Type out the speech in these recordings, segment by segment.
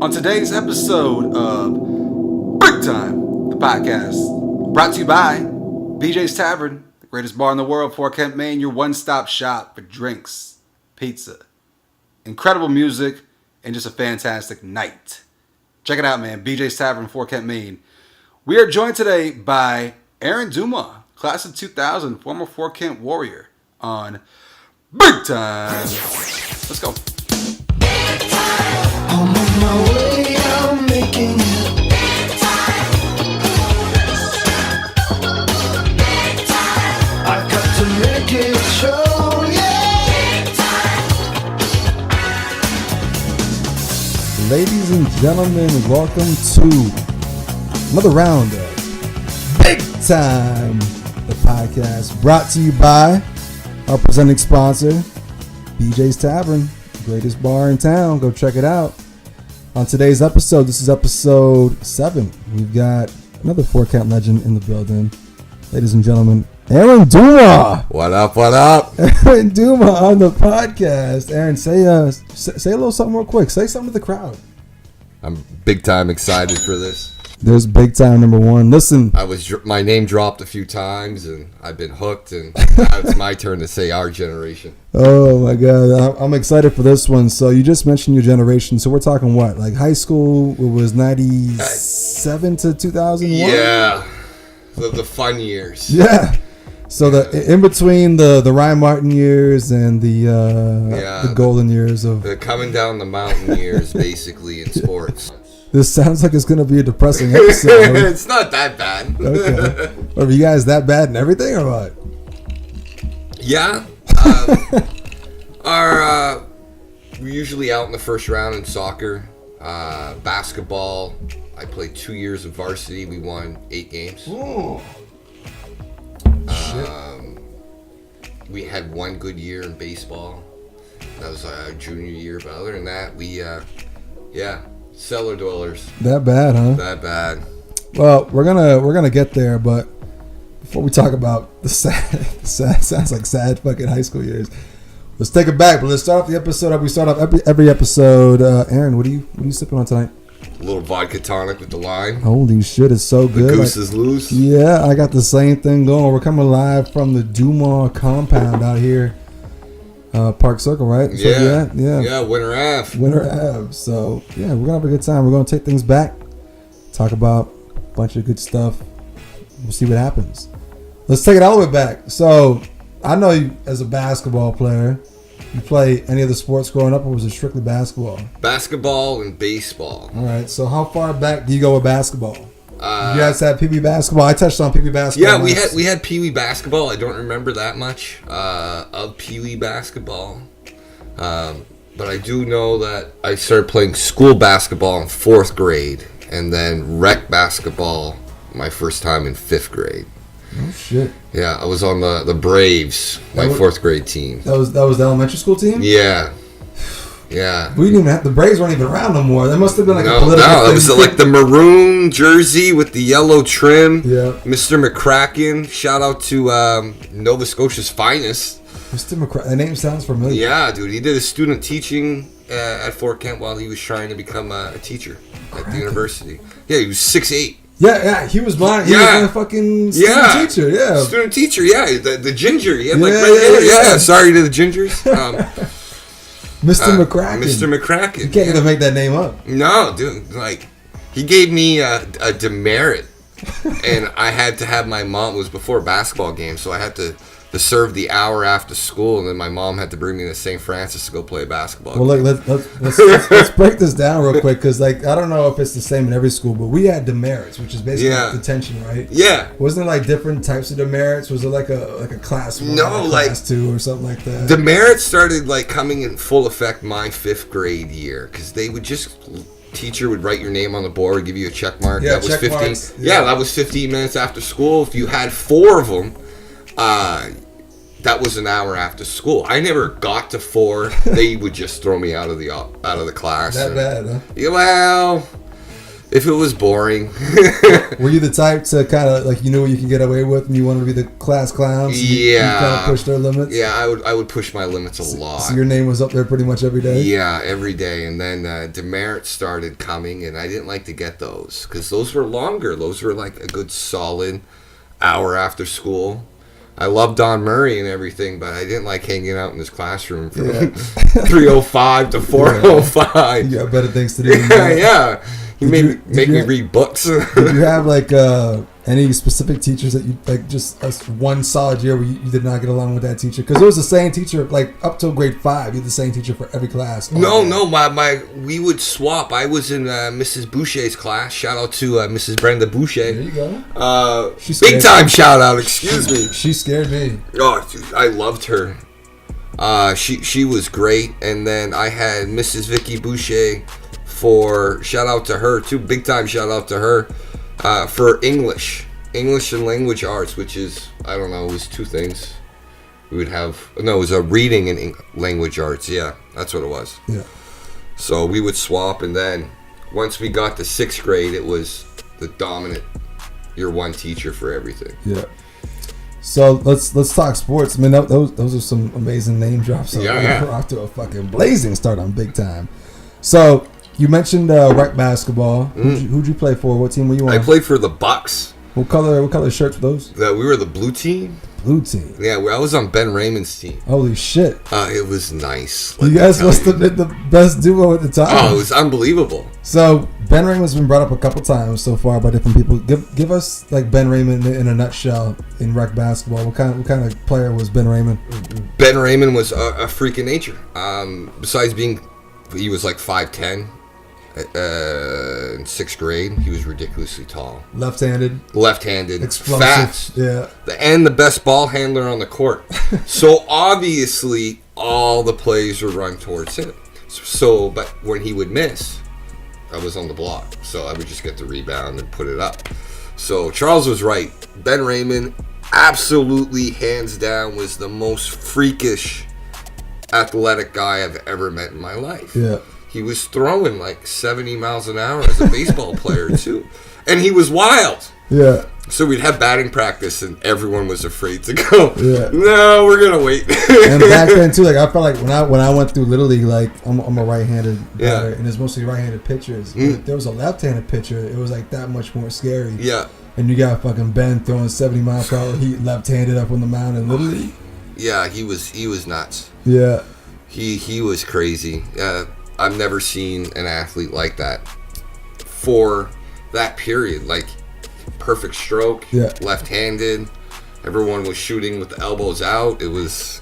On today's episode of Big Time, the podcast, brought to you by BJ's Tavern, the greatest bar in the world, Fort Kent, Maine, your one-stop shop for drinks, pizza, incredible music, and just a fantastic night. Check it out, man. BJ's Tavern, Fort Kent, Maine. We are joined today by Aaron Dumond, class of 2000, former Fort Kent Warrior, on Big Time. Let's go. I'm on my way, I'm making it. Big time. Big time. I've got to make it show, yeah. Big time. Ladies and gentlemen, welcome to another round of Big Time, the podcast, brought to you by our presenting sponsor, BJ's Tavern, the greatest bar in town. Go check it out. On today's episode, this is episode 7. We've got another Fort Kent legend in the building. Ladies and gentlemen, Aaron Dumond. What up, what up? Aaron Dumond on the podcast. Aaron, say a little something real quick. Say something to the crowd. I'm big time excited for this. There's Big Time number 1. Listen. My name dropped a few times and I've been hooked, and now it's my turn to say our generation. Oh my God, I'm excited for this one. So you just mentioned your generation. So we're talking what? Like high school, it was 97 to 2001? Yeah. The fun years. Yeah. So the in between the Ryan Martin years and the golden years of the coming down the mountain years, basically, in sports. This sounds like it's going to be a depressing episode. It's not that bad. Okay. Are you guys that bad in everything or what? Yeah. We're usually out in the first round in soccer. Basketball, I played 2 years of varsity. We won 8 games. Ooh. We had one good year in baseball. That was our junior year. But other than that, we, cellar dwellers. That bad, huh? That bad. Well, we're gonna get there, but before we talk about the sad sounds like sad fucking high school years, let's take it back. But let's start off the episode. We start off every episode. Aaron, what are you sipping on tonight? A little vodka tonic with the lime. Holy shit, it's so good. The goose is loose. Yeah, I got the same thing going. We're coming live from the Dumond compound out here. Park Circle, right? So, yeah. Winter Ave. So, yeah, we're going to have a good time. We're going to take things back, talk about a bunch of good stuff. We'll see what happens. Let's take it all the way back. So, I know you as a basketball player. You play any of the sports growing up, or was it strictly basketball? Basketball and baseball. All right. So, how far back do you go with basketball? You guys had Pee Wee basketball. I touched on Pee Wee basketball. Yeah, we had Pee Wee basketball. I don't remember that much of Pee Wee basketball, but I do know that I started playing school basketball in 4th grade, and then rec basketball my first time in 5th grade. Oh shit! Yeah, I was on the Braves, my 4th grade team. That was the elementary school team. Yeah. Yeah. We didn't even have, the Braves weren't even around no more. That must have been like a political thing. No, it was like the maroon jersey with the yellow trim. Yeah. Mr. McCracken. Shout out to Nova Scotia's finest. Mr. McCracken. That name sounds familiar. Yeah, dude. He did a student teaching at Fort Kent while he was trying to become a teacher at the university. Yeah, he was 6'8". Yeah, he was blind. He was my fucking student teacher. Yeah, student teacher. Yeah, the ginger. He had red hair. Yeah. Sorry to the gingers. Mr. McCracken. Mr. McCracken. You can't even make that name up. No, dude. Like, he gave me a demerit, and I had to have my mom. It was before a basketball game, so I had to serve the hour after school, and then my mom had to bring me to St. Francis to go play basketball. Well, look, let's break this down real quick, because like I don't know if it's the same in every school, but we had demerits, which is basically like detention, right? Yeah. Wasn't it like different types of demerits? Was it like a class 1, class 2, or something like that? Demerits started like coming in full effect my 5th grade year, because they would just. Teacher would write your name on the board, give you a check mark. Yeah, that was check 15. marks. Yeah, that was 15 minutes after school. If you had 4 of them, that was an hour after school. I never got to 4. They would just throw me out of the class. That bad, huh? Yeah, well, If it was boring. Were you the type to kind of like, you knew what you could get away with and you wanted to be the class clown? So you kind of push their limits? Yeah, I would push my limits a lot. So your name was up there pretty much every day? Yeah, every day. And then demerits started coming, and I didn't like to get those because those were longer. Those were like a good solid hour after school. I loved Don Murray and everything, but I didn't like hanging out in his classroom from 3:05 to 4:05. You got better things to do. Yeah. He made me read books. Did you have like any specific teachers that you like just one solid year where you did not get along with that teacher? Because it was the same teacher like up till grade 5. You had the same teacher for every class. No, we would swap. I was in Mrs. Boucher's class. Shout out to Mrs. Brenda Boucher. There you go. Big time shout out. Excuse me. She scared me. Oh, dude, I loved her. She was great. And then I had Mrs. Vicky Boucher. Shout out to her too, big time shout out to her for English and language arts, which is, I don't know, it was 2 things. We would have, no, it was a reading and language arts. Yeah, that's what it was. Yeah. So we would swap, and then once we got to 6th grade, it was the dominant, your one teacher for everything. Yeah. So let's talk sports. I mean, those are some amazing name drops. Yeah. We're off to a fucking blazing start on Big Time. So you mentioned rec basketball. Who'd you play for? What team were you on? I played for the Bucks. What color shirts were those? We were the blue team. Blue team. Yeah, I was on Ben Raymond's team. Holy shit! It was nice. You guys must have been the best duo at the time. Oh, it was unbelievable. So Ben Raymond's been brought up a couple times so far by different people. Give us like Ben Raymond in a nutshell in rec basketball. What kind of player was Ben Raymond? Ben Raymond was a freak of nature. Besides being, he was like 5'10". In 6th grade, he was ridiculously tall. Left-handed, explosive, fast, yeah, and the best ball handler on the court. So obviously, all the plays were run towards him. So, but when he would miss, I was on the block, so I would just get the rebound and put it up. So Charles was right. Ben Raymond, absolutely, hands down, was the most freakish, athletic guy I've ever met in my life. Yeah. He was throwing like 70 miles an hour as a baseball player, too. And he was wild. Yeah. So we'd have batting practice, and everyone was afraid to go. Yeah. No, we're going to wait. And back then, too, like I felt like when I went through Little League, like I'm a right-handed batter, and it's mostly right-handed pitchers. But if there was a left-handed pitcher, it was like that much more scary. Yeah. And you got fucking Ben throwing 70 miles per hour heat left-handed up on the mound in Little League. Yeah, he was nuts. Yeah. He was crazy. I've never seen an athlete like that for that period. Like, perfect stroke, left-handed. Everyone was shooting with the elbows out. It was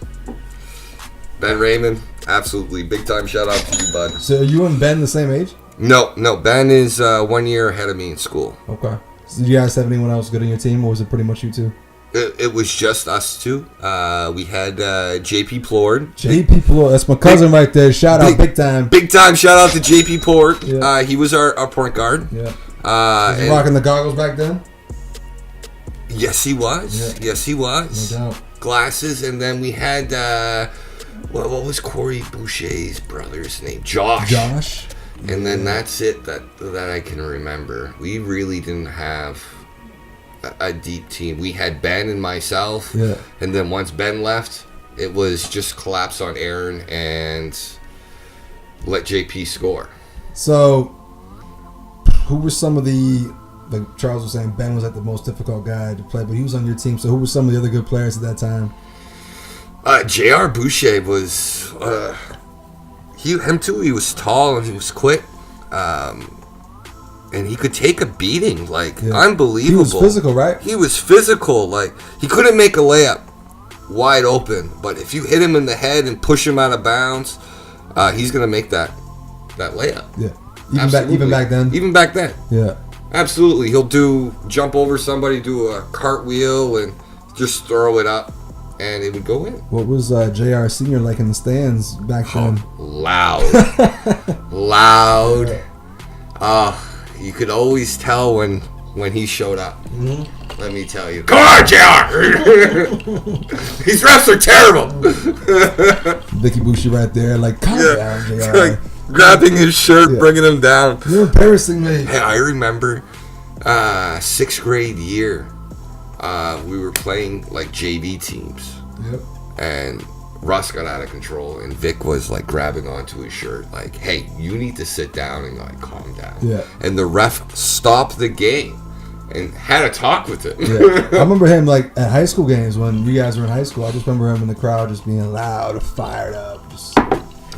Ben Raymond. Absolutely. Big time shout out to you, bud. So are you and Ben the same age? No. Ben is 1 year ahead of me in school. Okay. So did you guys have anyone else good on your team, or was it pretty much you two? It was just us two. We had JP Plord. JP Plord, that's my cousin right there. Shout out, big time. Big time shout out to JP Plord. Yeah. He was our point guard. Yeah. Was he rocking the goggles back then? Yes, he was. Yeah. Yes, he was. No doubt. Glasses, and then we had what was Corey Boucher's brother's name? Josh. And then that's it that I can remember. We really didn't have a deep team. We had Ben and myself, and then once Ben left, it was just collapse on Aaron and let JP score. So, who were some of the, like Charles was saying, Ben was like the most difficult guy to play, but he was on your team. So, who were some of the other good players at that time? J.R. Boucher was, him too. He was tall and he was quick. And he could take a beating, unbelievable. He was physical, right? He was physical. Like, he couldn't make a layup wide open, but if you hit him in the head and push him out of bounds, he's going to make that layup. Yeah. Even back then? Even back then. Yeah. Absolutely. He'll jump over somebody, do a cartwheel, and just throw it up, and it would go in. What was JR Sr. like in the stands back then? Loud. You could always tell when he showed up. Mm-hmm. Let me tell you. Come on, JR! These refs are terrible. Vicky Boucher right there, calm down, JR. grabbing his shirt, bringing him down. You're embarrassing me. Hey, I remember 6th grade year. We were playing like JV teams. Yep. And Russ got out of control, and Vic was like grabbing onto his shirt, like, "Hey, you need to sit down and like calm down." Yeah. And the ref stopped the game and had a talk with him. Yeah. I remember him like at high school games when you guys were in high school. I just remember him in the crowd just being loud, fired up, just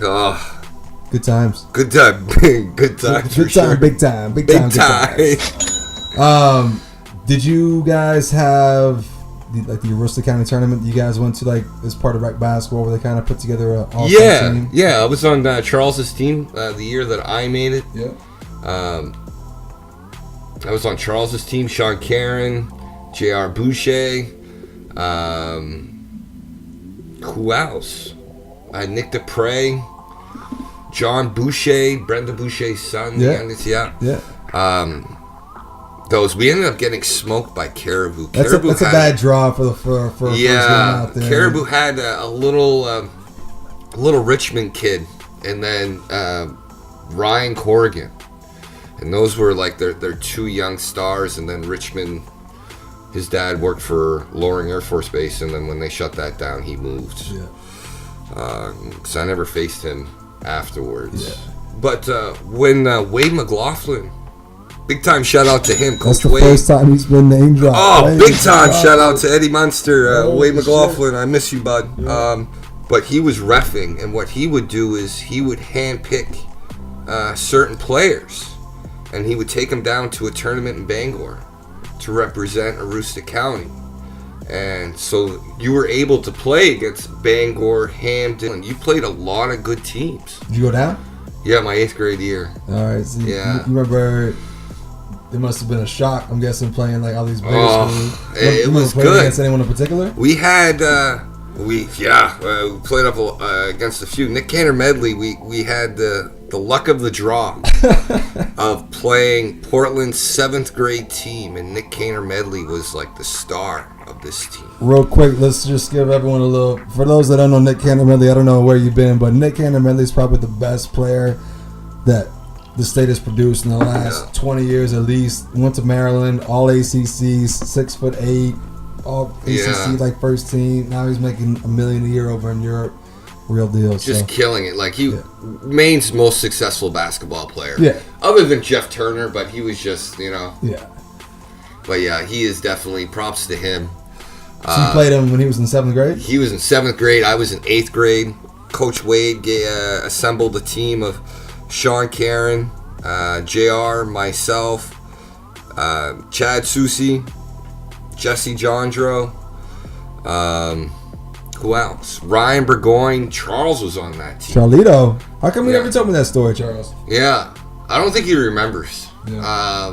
Oh, good times. good time, good time, for Good time, sure. big time, big Big time, good time. Did you guys have the Aroostook County tournament you guys went to, like, as part of rec basketball, where they kind of put together a all-star team? Yeah. I was on Charles's team the year that I made it. Yeah. I was on Charles's team. Sean Caron, J.R. Boucher. Who else? Nick DePrey, John Boucher, Brenda Boucher's son. Yeah. The youngest, yeah. Those we ended up getting smoked by Caribou. That's a bad draw for the first game out there. Caribou had a little Richmond kid, and then Ryan Corrigan, and those were like their two young stars. And then Richmond, his dad worked for Loring Air Force Base, and then when they shut that down, he moved. Yeah. So I never faced him afterwards. Yeah. But when Wade McLaughlin, big time shout out to him, That's Coach the Wade. first time he's been name dropped. Oh, Wade big time McLaughlin. shout out to Eddie Munster, Holy Wade shit. McLaughlin. I miss you, bud. Yeah. But he was reffing, and what he would do is he would handpick certain players, and he would take them down to a tournament in Bangor to represent Aroostook County. And so you were able to play against Bangor, Hampden. You played a lot of good teams. Did you go down? Yeah, my 8th grade year. All right. So Yeah. You remember? It must have been a shock. I'm guessing playing like all these bigger Oh, schools. it You was played good. against anyone in particular? We had we played up against a few. Nick Cantor Medley. We had the luck of the draw of playing Portland's 7th grade team, and Nick Cantor Medley was like the star of this team. Real quick, let's just give everyone a little. For those that don't know Nick Cantor Medley, I don't know where you've been, but Nick Cantor Medley is probably the best player that the state has produced in the last 20 years at least. Went to Maryland, all ACCs, 6'8", all ACC like first team. Now he's making $1 million a year over in Europe. Real deal. Just killing it. Like Maine's most successful basketball player. Yeah. Other than Jeff Turner, but he was just Yeah. But yeah, he is definitely props to him. So you played him when he was in 7th grade? He was in 7th grade. I was in 8th grade. Coach Wade assembled a team of Sean Caron, JR, myself, Chad Susi, Jesse Jondro, who else? Ryan Burgoyne. Charles was on that team. Charlito. How come you never told me that story, Charles? Yeah. I don't think he remembers. Yeah.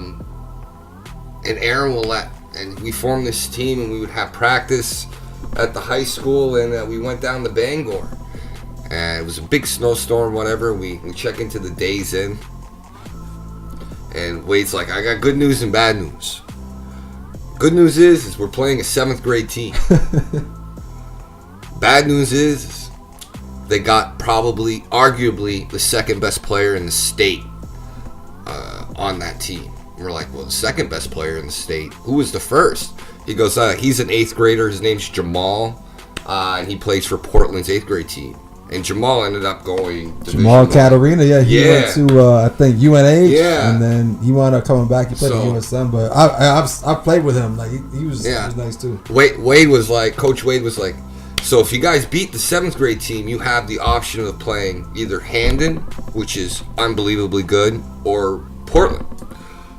And Aaron will and we formed this team, and we would have practice at the high school, and we went down to Bangor. And it was a big snowstorm, whatever. We check into the Days Inn, and Wade's like, I got good news and bad news. Good news is we're playing a 7th grade team. Bad news is they got arguably the second best player in the state on that team. And we're like, well, the second best player in the state. Who was the first? He goes, he's an 8th grader. His name's Jamal, and he plays for Portland's 8th grade team. And Jamal ended up going Jamal Division Catarina, he went to I think UNH, Yeah. and then he wound up coming back. He played So- at USM, but I played with him. Like he was nice too. Wade was like, Coach Wade was like, so if you guys beat the 7th grade team, you have the option of playing either Hamden, which is unbelievably good, or Portland.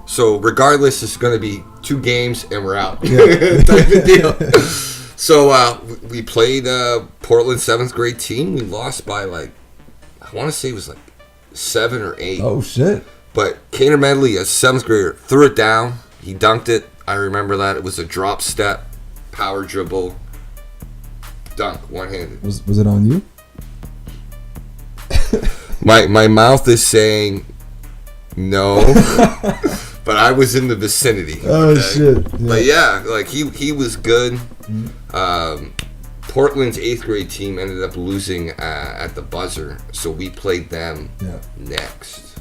So regardless, it's going to be 2 games and we're out. Yeah. Type of deal. So we played Portland 7th grade team. We lost by I want to say it was 7 or 8. Oh shit! But Cantor Medley, a 7th grader, threw it down. He dunked it. I remember that. It was a drop step, power dribble, dunk, one-handed. Was it on you? My mouth is saying no, but I was in the vicinity. Oh okay? shit! Yeah. But yeah, he was good. Portland's 8th grade team ended up losing at the buzzer, so we played them next.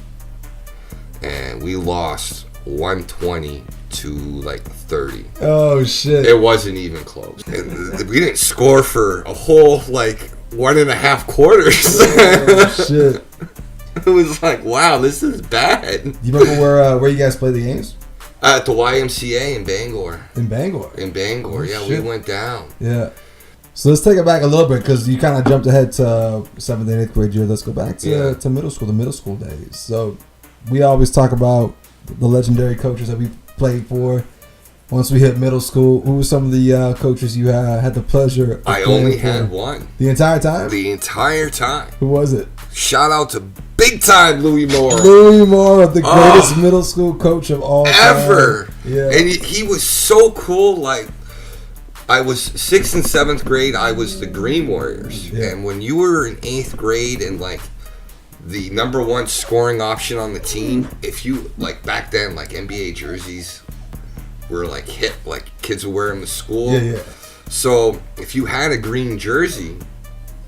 And we lost 120 to like 30. Oh shit! It wasn't even close. And we didn't score for a whole like 1.5 quarters. Oh shit! It was like, wow, this is bad. You remember where you guys played the games? At the YMCA in Bangor. In Bangor. In Bangor, yeah, shit. we went down. Yeah. So let's take it back a little bit because you kind of jumped ahead to 7th and 8th grade year. Let's go back to middle school, the middle school days. So we always talk about the legendary coaches that we played for. Once we hit middle school, who were some of the coaches you had the pleasure of I playing only for? had one. The entire time? The entire time. Who was it? Shout out to big time Louis Moore. Louis Moore, the greatest middle school coach of all Ever. time. Yeah. And he was so cool. Like, I was 6th and 7th grade, I was the Green Warriors. Yeah. And when you were in 8th grade and like the number one scoring option on the team, if you, like back then, like NBA jerseys were like hit, like kids would wear them to school. Yeah. So if you had a green jersey,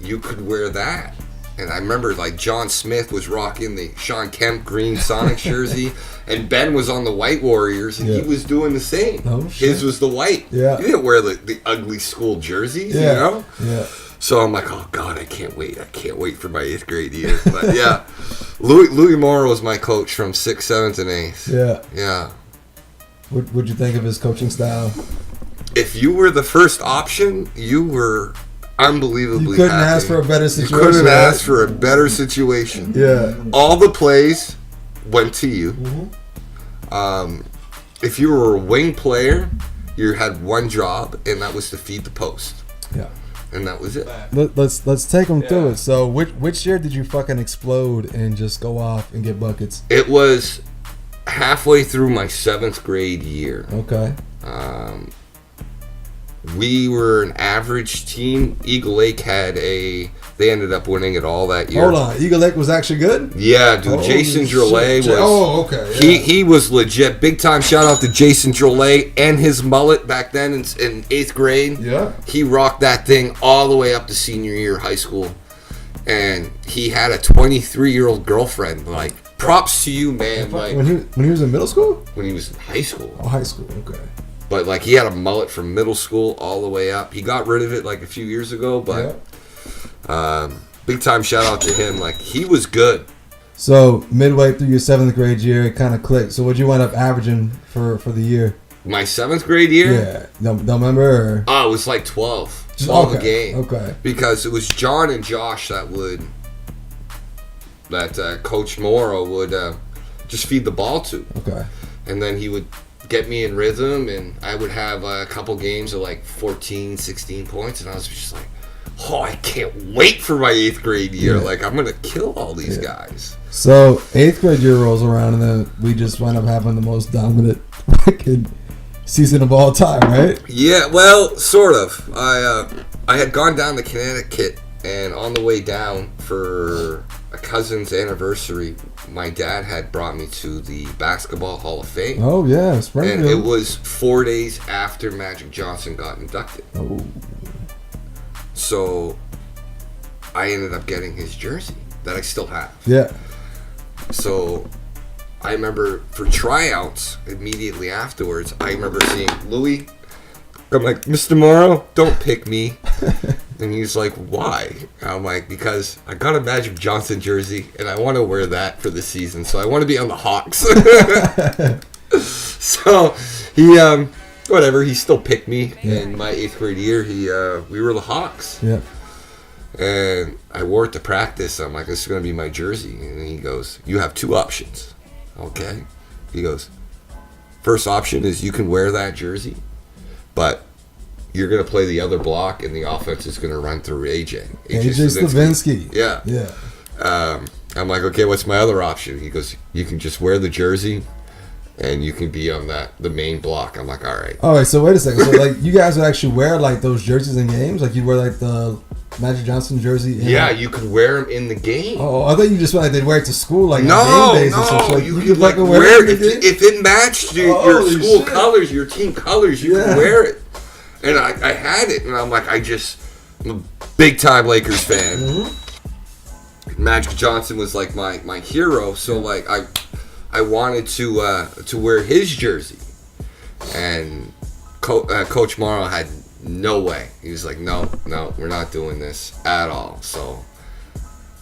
you could wear that. And I remember like John Smith was rocking the Sean Kemp green Sonics jersey, and Ben was on the White Warriors, and he was doing the same. Oh, shit. His was the white. Yeah. He didn't wear the ugly school jerseys, you know? Yeah. So I'm like, oh God, I can't wait. I can't wait for my 8th grade year. But yeah, Louis Moore was my coach from 6th, 7th, and 8th. Yeah. Yeah. What'd you think of his coaching style? If you were the first option, you were unbelievably You couldn't happy. ask for a better situation. You couldn't right? ask for a better situation. Yeah. All the plays went to you. Mm-hmm. If you were a wing player, you had one job, and that was to feed the post. Yeah. And that was it. Let's take them through it. So which year did you fucking explode and just go off and get buckets? It was halfway through my 7th grade year. Okay. We were an average team. Eagle Lake they ended up winning it all that year. Hold on, Eagle Lake was actually good? Yeah, dude. Holy Jason shit. Drolet was. Oh, okay. Yeah. He was legit. Big time shout out to Jason Drolet and his mullet back then in 8th grade. Yeah. He rocked that thing all the way up to senior year of high school. And he had a 23-year-old girlfriend. Like, props to you, man. Like, when he was in middle school? when he was in high school. Oh, high school. Okay. But like he had a mullet from middle school all the way up. He got rid of it like a few years ago, but big time shout out to him. Like he was good. So midway through your 7th grade year, it kind of clicked. So what'd you wind up averaging for the year? My 7th grade year, Yeah. Don't remember? Or? oh, it was like 12. Just- 12 a okay, game. okay. Because it was John and Josh that Coach Morrow would just feed the ball to. Okay. And then he would get me in rhythm, and I would have a couple games of like 14, 16 points, and I was just like, oh, I can't wait for my 8th grade year. Yeah. Like, I'm going to kill all these guys. So 8th grade year rolls around, and then we just wind up having the most dominant fucking season of all time, right? Yeah, well, sort of. I had gone down to Connecticut, and on the way down for a cousin's anniversary, my dad had brought me to the Basketball Hall of Fame. Oh yeah, And Springfield. it was 4 days after Magic Johnson got inducted. Oh. So I ended up getting his jersey that I still have. Yeah. So I remember for tryouts immediately afterwards, I remember seeing Louis. I'm like, Mr. Morrow, don't pick me. And he's like, why? And I'm like, because I got a Magic Johnson jersey and I want to wear that for the season. So I want to be on the Hawks. So he, whatever, he still picked me. In my 8th grade year, we were the Hawks. Yeah. And I wore it to practice. I'm like, this is going to be my jersey. And he goes, you have 2 options. Okay. He goes, first option is you can wear that jersey, but you're going to play the other block, and the offense is going to run through AJ Slavinsky. Yeah. Yeah. I'm like, okay, what's my other option? He goes, you can just wear the jersey, and you can be on the main block. I'm like, all right. All right. So wait a second. So like, you guys would actually wear like those jerseys in games? Like you wear like the Magic Johnson jersey? Yeah, you could wear them in the game. Oh, I thought you just meant like they'd wear it to school, like No, on game days and such. no, Like, you could could like fucking wear it it. in the game? If it matched your Holy school shit. colors, your team colors, you Yeah. could wear it. And I had it, and I'm like, I'm a big time Lakers fan. Magic Johnson was like my hero, so like I wanted to wear his jersey, and Coach Morrow had no way. He was like, no, we're not doing this at all. So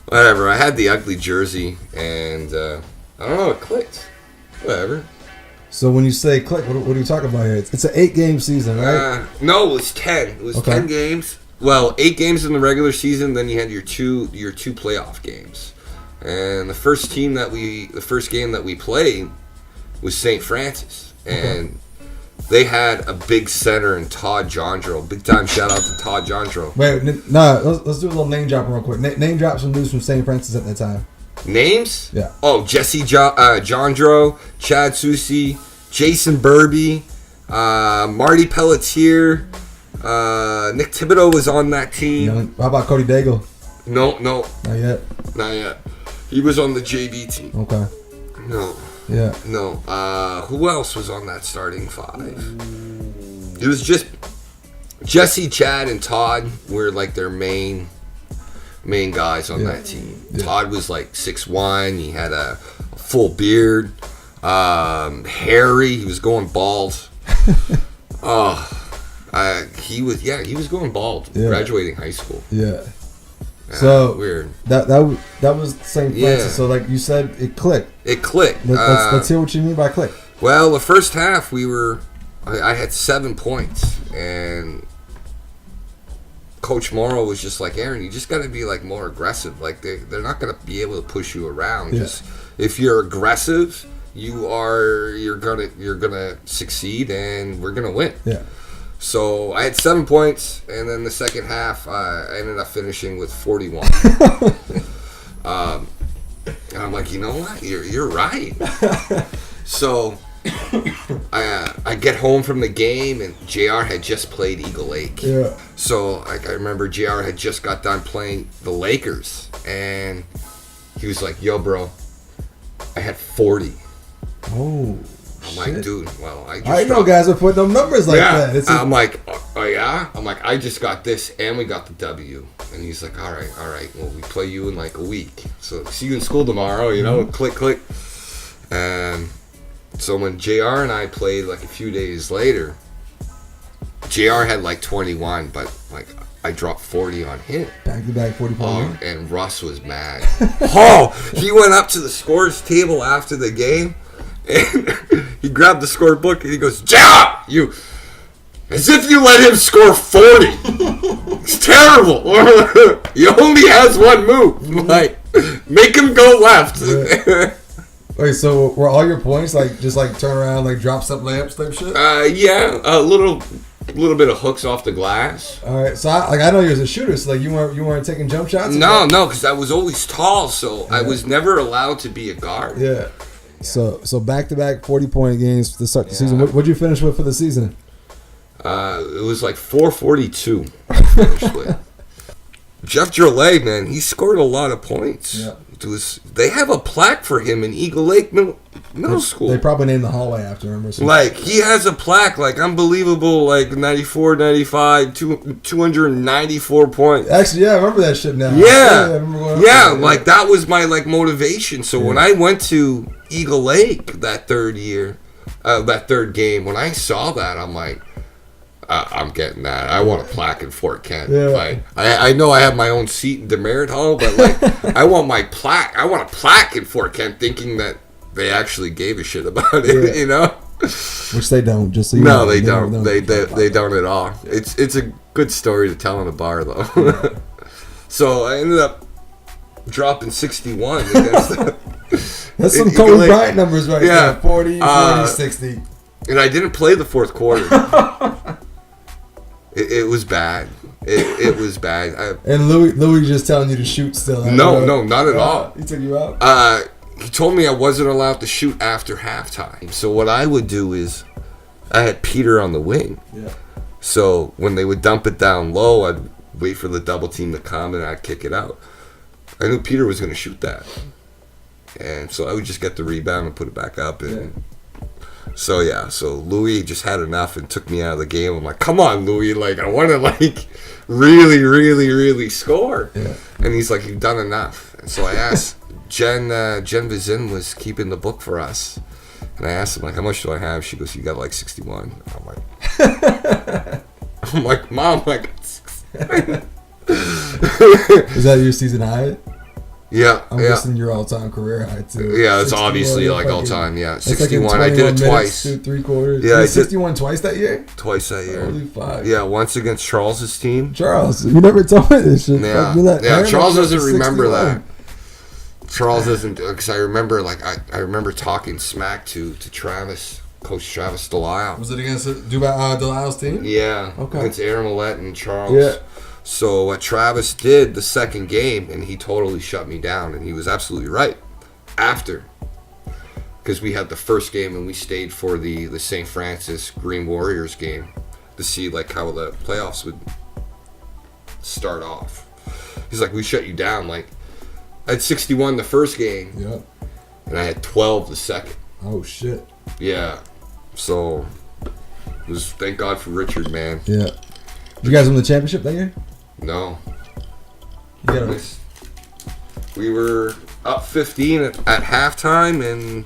whatever. I had the ugly jersey, and I don't know, it clicked. Whatever. So when you say click, what are you talking about here? It's an 8-game season, right? No, it was 10. It was 10 games. Well, 8 games in the regular season. Then you had your two playoff games. And the first game that we played was St. Francis, and they had a big center in Todd Jondro. Big time shout out to Todd Jondro. Wait, let's do a little name drop real quick. Name drop some news from St. Francis at that time. Names? Yeah. Oh, Jesse Jondro, Chad Susi, Jason Burby, Marty Pelletier, Nick Thibodeau was on that team. How about Cody Daigle? No. Not yet. He was on the JV team. Okay. No. Yeah. No. Who else was on that starting 5? It was just Jesse, Chad, and Todd were like their main guys on that team. Yeah. Todd was like 6'1". He had a full beard. Harry, he was going bald. He was going bald. Yeah. Graduating high school. Yeah. So weird. That was St. Francis. Yeah. So like you said, it clicked. It clicked. Let's hear what you mean by click. Well, the first half I had 7 points, and Coach Morrow was just like, Aaron, you just got to be like more aggressive. Like they're not going to be able to push you around. Yeah. Just if you're aggressive, you're gonna succeed, and we're gonna win. Yeah. So I had 7 points, and then the second half I ended up finishing with 41. And I'm like, you know what? You're right. So I get home from the game, and JR had just played Eagle Lake. Yeah. So like I remember JR had just got done playing the Lakers, and he was like, yo, bro, I had 40. Oh. I'm like, dude, well, I know guys are putting them numbers like that. I'm like, oh yeah? I'm like, I just got this, and we got the W. And he's like, all right. Well, we play you in like a week. So see you in school tomorrow, click. And so when JR and I played like a few days later, JR had like 21, but like I dropped 40 on him. Back-to-back 40 points. And Russ was mad. He went up to the scores table after the game, and he grabbed the scorebook and he goes, "Ja, you, as if you let him score 40. It's terrible. He only has one move. Like, make him go left." Yeah. Wait, so were all your points like just like turn around, like drop step layups type shit? Yeah, a little bit of hooks off the glass. All right, so I know you was a shooter, so like you weren't taking jump shots. No, because I was always tall, so I was never allowed to be a guard. Yeah. So back-to-back 40-point games to start the season. What'd you finish with for the season? It was like 442. I finished with. Jeff Drolet, man, he scored a lot of points. Yeah. They have a plaque for him in Eagle Lake Middle School. They probably named the hallway after him or something. Like, he has a plaque, like, unbelievable, like, 94, 95, 294 points. Actually, yeah, I remember that shit now. Yeah, like, that was my, like, motivation. So when I went to Eagle Lake that third game, when I saw that, I'm like, I'm getting that. I want a plaque in Fort Kent. Yeah. Like, I know I have my own seat in Demerit Hall, but like I want my plaque. I want a plaque in Fort Kent, thinking that they actually gave a shit about it. Yeah. Which they don't. Just so you know. They don't. They don't at all. It's a good story to tell in a bar though. So I ended up dropping 61 against. That's some Kobe Bryant numbers right there. 40, 60. And I didn't play the fourth quarter. It was bad. It was bad. And Louis just telling you to shoot still. No, not at all. He took you out? He told me I wasn't allowed to shoot after halftime. So what I would do is I had Peter on the wing. Yeah. So when they would dump it down low, I'd wait for the double team to come and I'd kick it out. I knew Peter was going to shoot that. And so I would just get the rebound and put it back up. And So yeah, so Louis just had enough and took me out of the game. I'm like, come on, Louis, like I want to like really score. Yeah. And he's like, you've done enough. And so I asked Jen Vizin was keeping the book for us, and I asked him like, how much do I have? She goes, you got like 61. I'm like, Mom, like. Is that your season high? Yeah, I'm guessing your all-time career high too. Yeah, it's obviously like all-time. Yeah, 61. Like I did it twice. 2.75. Yeah, I did 61 twice that year. Twice that year. Holy fuck. Yeah, once against Charles's team. Charles, you never told me this shit. Yeah, yeah. Charles doesn't remember that. Charles doesn't, because I remember like I remember talking smack to Travis, Coach Travis Delisle. Was it against Delisle's team? Yeah. Okay. Against Aaron Millette and Charles. Yeah. So what Travis did the second game, and he totally shut me down, and he was absolutely right. After, because we had the first game and we stayed for the St. Francis Green Warriors game to see like how the playoffs would start off. He's like, we shut you down. Like, I had 61 the first game, Yeah. and I had 12 the second. Oh shit. Yeah. So it was, thank God for Richard, man. Yeah. You guys win the championship that year? No. You got a, We were up 15 at halftime, and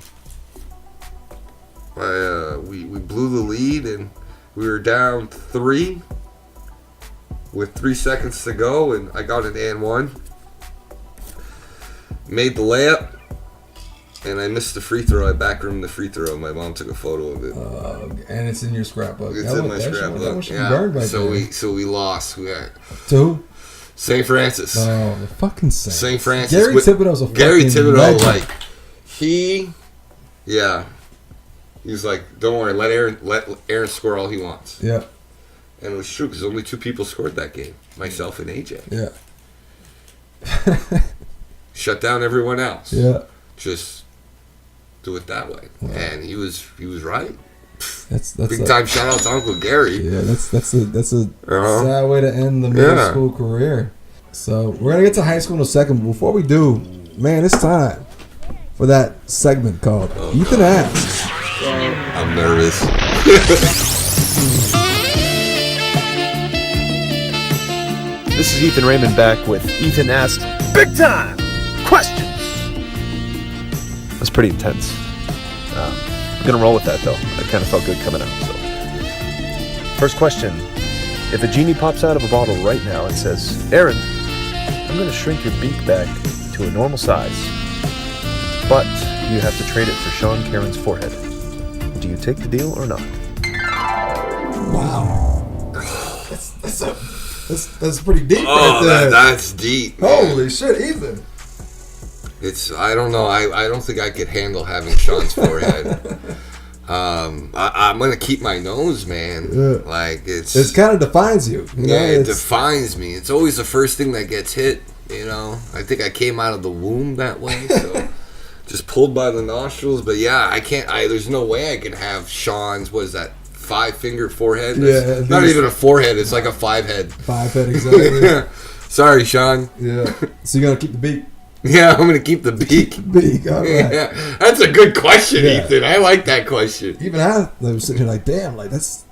we blew the lead, and we were down 3 with 3 seconds to go, and I got an and 1. Made the layup, and I missed the free throw. I backroomed the free throw. My mom took a photo of it. and it's in your scrapbook. It's in my scrapbook. Yeah. So we lost. We got to who? St. Francis. Oh, the fucking Saints. St. Francis. Gary Thibodeau's a Gary fucking Thibodeau, legend. like he was like, don't worry, let Aaron score all he wants. Yeah. And it was true because only 2 people scored that game, myself and AJ. Yeah. Shut down everyone else. Yeah. Just do it that way. Wow. And he was right. That's Big time shout out to Uncle Gary. Yeah, that's a sad way to end the middle school career. So we're gonna get to high school in a second, but before we do, man, it's time for that segment called Ethan Asks. I'm nervous. This is Ethan Raymond back with Ethan Asked Big Time Questions. That's pretty intense. I'm going to roll with that, though. I kind of felt good coming out. So, first question. If a genie pops out of a bottle right now and says, Aaron, I'm going to shrink your beak back to a normal size, but you have to trade it for Sean Cameron's forehead. Do you take the deal or not? Wow. That's pretty deep right there. That's deep. Man. Holy shit, Ethan. I don't know. I don't think I could handle having Sean's forehead. I'm gonna keep my nose, man. Yeah. Like it kind of defines you. It defines me. It's always the first thing that gets hit. You know, I think I came out of the womb that way, so just pulled by the nostrils. But yeah, I can't. There's no way I can have Sean's. What is that? 5-finger forehead? Yeah, not even a forehead. It's like a 5-head. 5-head, exactly. Sorry, Sean. Yeah. So you're gonna keep the beak. Yeah, I'm gonna keep the beak. Beak. All right. Yeah, that's a good question, Yeah. Ethan. I like that question. Even I was sitting here like, damn, like that's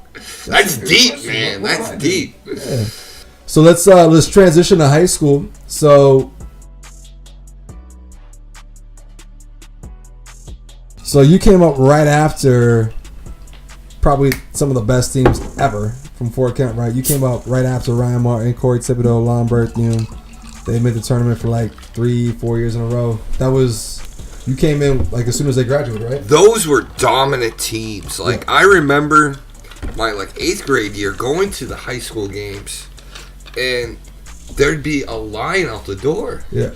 deep, question. man. What do That's I do? deep. Yeah. So let's transition to high school. So you came up right after probably some of the best teams ever from Fort Kent, right? You came up right after Ryan Martin, Corey Thibodeau, Lon Berthium. They made the tournament for like 3-4 years in a row. You came in like as soon as they graduated, right? Those were dominant teams. Like I remember my like 8th grade year going to the high school games, and there'd be a line out the door. Yeah.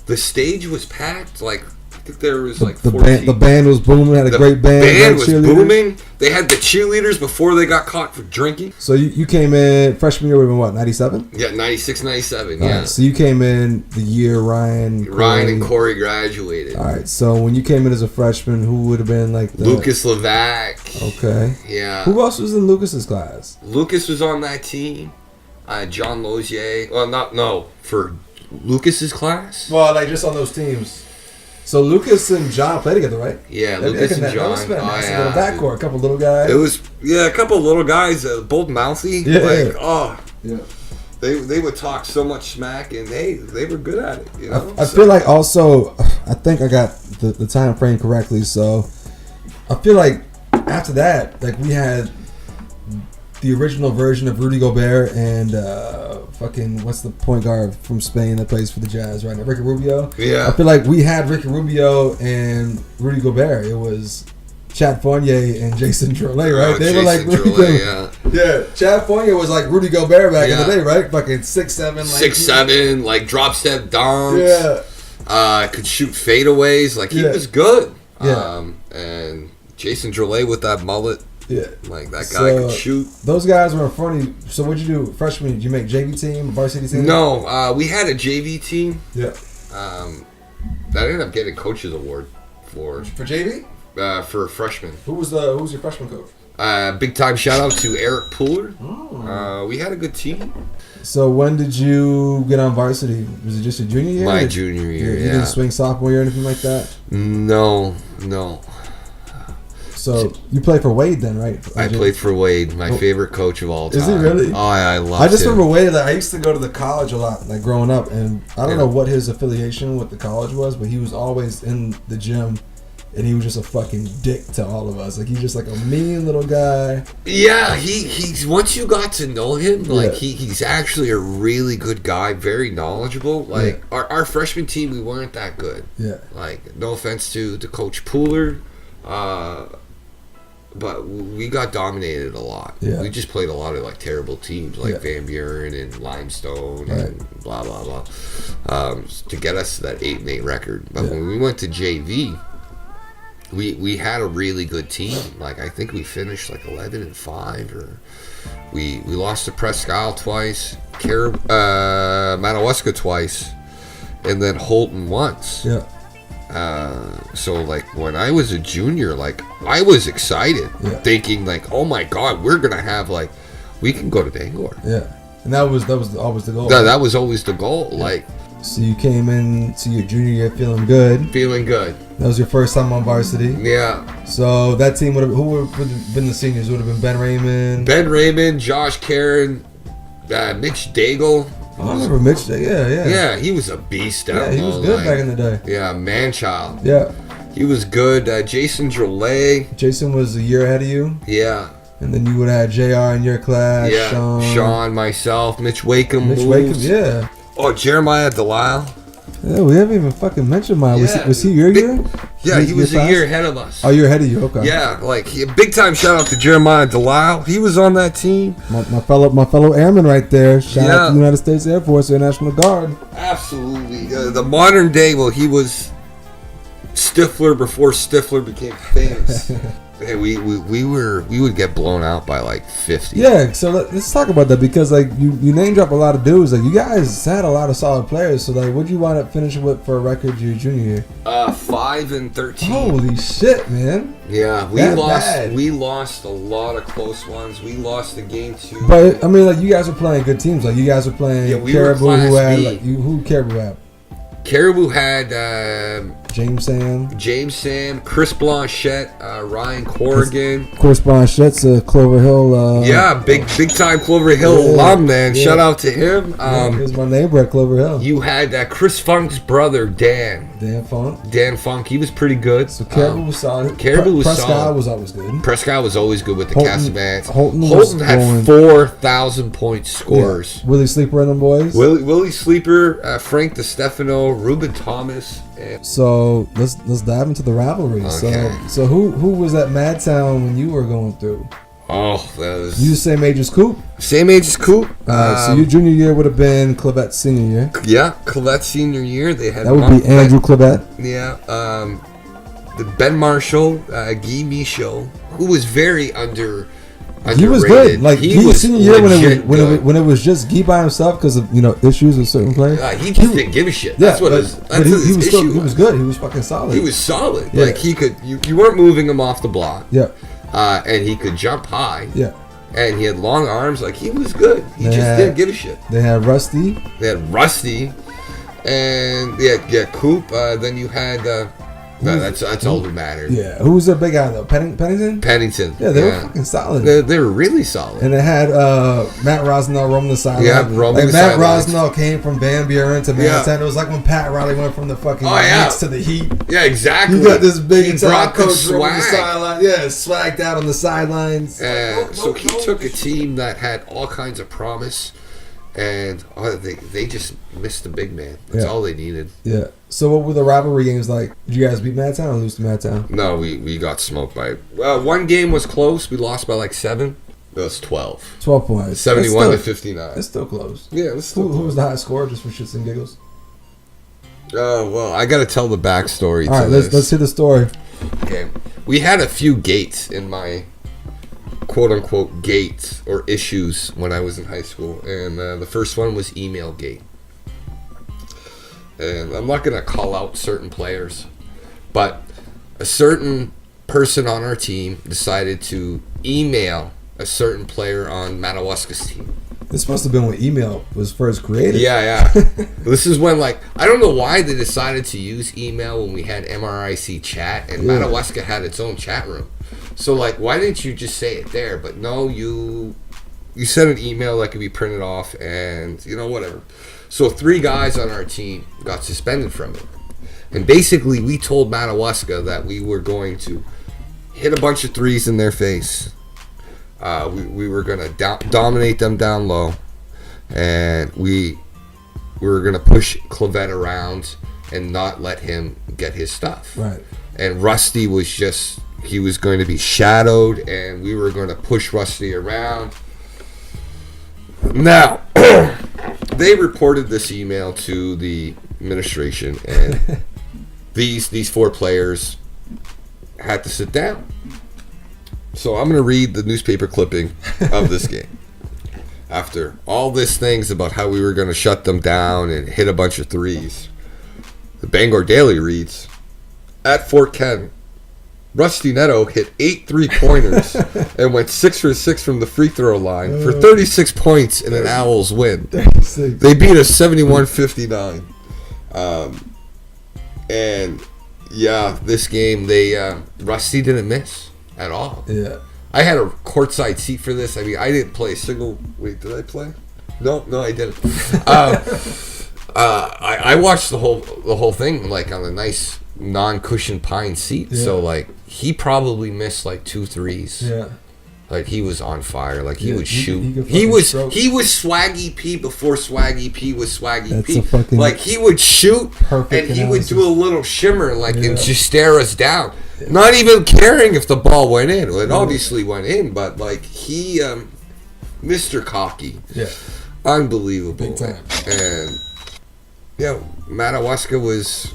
The stage was packed. Like I think there was like the 14. band was booming. Had a great band. The band was cheerleaders. booming. They had the cheerleaders before they got caught for drinking. So you came in freshman year would have been what, 97? Yeah, 96, 97. All Yeah. right, so you came in the year Ryan and Corey graduated. All right, so when you came in as a freshman, who would have been like the Lucas Levac. Okay. Yeah. Who else was in Lucas's class? Lucas was on that team. John Lozier. Well, for Lucas's class. Well, like just on those teams. So Lucas and John played together, right? Yeah, Lucas and That John. must have been a nice yeah. little backcourt. A couple little guys. It was a couple of little guys, both mouthy. Yeah. Like, oh, Yeah. they would talk so much smack, and they were good at it. You know. I feel like also, I think I got the time frame correctly. So I feel like after that, like we had the original version of Rudy Gobert and fucking what's the point guard from Spain that plays for the Jazz right now, Ricky Rubio. Yeah. I feel like we had Ricky Rubio and Rudy Gobert. It was Chad Fournier and Jason Drolet, right? They were like Rudy Drolet, yeah. Chad Fournier was like Rudy Gobert back in the Yeah. day, right? Fucking 6'7", like 6'7", like drop step dunks. Yeah. Could shoot fadeaways. Like he Yeah. was good. Yeah. And Jason Drolet with that mullet, Yeah. like that guy So, could shoot. Those guys were funny. So what'd you do freshman? Did you make JV team, varsity team? No, we had a JV team. Yeah. That ended up getting coach's award for For JV? for freshmen. Who was your freshman coach? Big time shout out to Eric Pooler. Oh. We had a good team. So when did you get on varsity? Was it just your junior year? My junior year, You yeah. didn't swing sophomore year or anything like that? No. So you played for Wade then, right? I played for Wade, my favorite coach of all time. Is he really? Oh, I love I just him. remember Wade. Like, I used to go to the college a lot, like growing up, and I don't know what his affiliation with the college was, but he was always in the gym, and he was just a fucking dick to all of us. Like he's just like a mean little guy. Yeah, he's once you got to know him, like Yeah. he's actually a really good guy, very knowledgeable. Like our freshman team, we weren't that good. Yeah. Like no offense to Coach Pooler, but we got dominated a lot. Yeah. We just played a lot of like terrible teams like Yeah. Van Buren and Limestone Right. and blah blah blah, to get us to that 8-8 record. But Yeah. when we went to JV, we had a really good team. Like I think we finished like 11-5, or we lost to Presque Isle twice, Madawaska twice, and then Holton once. Yeah. So like when I was a junior, like I was excited, Yeah. thinking like, oh my god, we're gonna have like, we can go to Bangor. Yeah. And that was always the goal. That was always the goal. Like So you came in to your junior year feeling good. feeling good. That was your first time on varsity. Yeah. So that team who would have been the seniors? Would have been Ben Raymond. Ben Raymond, Josh Karen, Mitch Daigle. Oh, I remember Mitch. Yeah. Yeah, he was a beast down Yeah, he was good back in the day. Yeah, man-child. Yeah. He was good. Jason Drolet. Jason was a year ahead of you. Yeah. And then you would have had JR in your class. Yeah. Sean, myself, Mitch Wakeham. Mitch moves. Wakeham, yeah. Oh, Jeremiah Delisle. Yeah, we haven't even fucking mentioned mine. Yeah. Was he your year? Yeah, he was a class? year ahead of us. Oh, you're ahead of you. Okay. Yeah, like big time shout out to Jeremiah Delisle. He was on that team. My fellow airman right there. Shout out to Yeah. the United States Air Force, Air National Guard. Absolutely. The modern day, well, he was Stifler before Stifler became famous. Hey, we would get blown out by like 50. Yeah, so let's talk about that because like you name drop a lot of dudes. Like you guys had a lot of solid players. So like, what'd you wind up finishing with for a record your junior year? 5-13. Holy shit, man! Yeah, That bad. we lost a lot of close ones. We lost the game to. But I mean, like you guys were playing good teams. Like you guys were playing Yeah, we were Caribou, Class who had B. like who Caribou had? Caribou had James Sam, James Sam, Chris Blanchette, Ryan Corrigan. correspondent Shet's Clover Hill. Yeah, big time Clover Hill Yeah, alum, man. yeah. Shout out to him. He was my neighbor at Clover Hill. You had Chris Funk's brother, Dan Funk. He was pretty good. So Caribou was solid. Caribou was Presque solid. Isle was always good. Presque Isle was always good with the Holton- Casamance. Holton was had going- 4,000 point scorers. Yeah. Willie Sleeper and them boys. Willie Sleeper, Frank DeStefano, Ruben Thomas. And So let's dive into the rivalry. Okay. So who was at Madtown when you were going through? that was You the same age as Coop. same age as Coop. So your junior year would have been Clavette's senior year. Yeah, Colette senior year. They had That would be Andrew Clavette. Yeah, the Ben Marshall, Guy Michaud, who was very underrated. He was good. Like he was senior year legit when it was just Guy by himself because of issues with certain players. He just didn't give a shit. That's what his but he was issue he was good. He was fucking solid. He was solid. Yeah. Like he could. You weren't moving him off the block. Yeah. And he could jump high. Yeah. And he had long arms. Like he was good. He just Yeah. didn't give a shit. They had Rusty. They had Rusty, and yeah, Coop. Then you had That's all that matters. Yeah, who was the big guy though? Pennington. Pennington. Yeah, they were fucking solid. They were really solid. And it had Matt Rosnell roaming the sideline. Yeah, roaming the Matt sidelines. Rosnell came from Van Buren to Manhattan. It was like when Pat Riley went from the fucking Knicks to the Heat. Yeah, exactly. You got this big He Italian brought the coach roaming the swag. sideline. Yeah, swagged out on the sidelines. So he took a team that had all kinds of promise, and they just missed the big man. That's all they needed. Yeah. So what were the rivalry games like? Did you guys beat Madtown or lose to Madtown? No, we got smoked by. One game was close. We lost by like 7. It was 12. 12 points. 71 to 59. It's still close. Yeah, it was still Who was the highest scorer, just for shits and giggles? Well, I got to tell the backstory. All right, let's hear the story. Okay, we had a few gates in my quote-unquote gates or issues when I was in high school, and the first one was email gate. And I'm not going to call out certain players, but a certain person on our team decided to email a certain player on Madawaska's team. This must have been when email was first created. Yeah. This is when, like, I don't know why they decided to use email when we had MRIC chat, and Madawaska had its own chat room. So, like, why didn't you just say it there? But no, you sent an email that could be printed off, and, whatever. So 3 guys on our team got suspended from it. And basically, we told Madawaska that we were going to hit a bunch of threes in their face. We were going to dominate them down low. And we were going to push Clavette around and not let him get his stuff. Right. And Rusty was he was going to be shadowed, and we were going to push Rusty around. Now, they reported this email to the administration, and these 4 players had to sit down. So I'm going to read the newspaper clipping of this game. After all these things about how we were going to shut them down and hit a bunch of threes, the Bangor Daily reads, at Fort Ken, Rusty Neto hit 8 3-pointers and went 6 for 6 from the free throw line for 36 points in an Owls win. 36. They beat us 71-59. And yeah, this game Rusty didn't miss at all. Yeah. I had a courtside seat for this. I mean, I didn't play a single. Wait, did I play? No, I didn't. I watched the whole thing like on a nice non-cushion pine seat. Yeah. So like he probably missed like 2 threes. Yeah. Like he was on fire. Like he would shoot. He was Swaggy P before Swaggy P was Swaggy P. Like he would shoot and he would do a little shimmer like and just stare us down. Yeah. Not even caring if the ball went in. Well, it obviously went in, but like he Mr. Cocky. Yeah. Unbelievable. Big time. And yeah, Madawaska was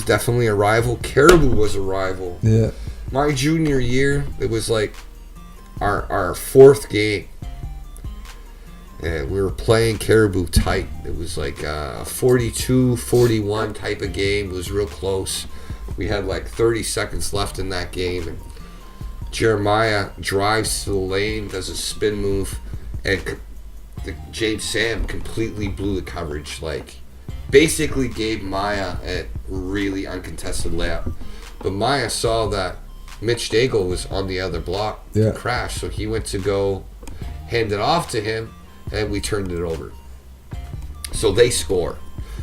definitely a rival. Caribou was a rival. Yeah. My junior year, it was like our 4th game. And we were playing Caribou tight. It was like a 42-41 type of game. It was real close. We had like 30 seconds left in that game. And Jeremiah drives to the lane, does a spin move, and James Sam completely blew the coverage. Like, basically gave Maya a really uncontested layup. But Maya saw that Mitch Daigle was on the other block and crashed, so he went to go hand it off to him, and we turned it over. So they score.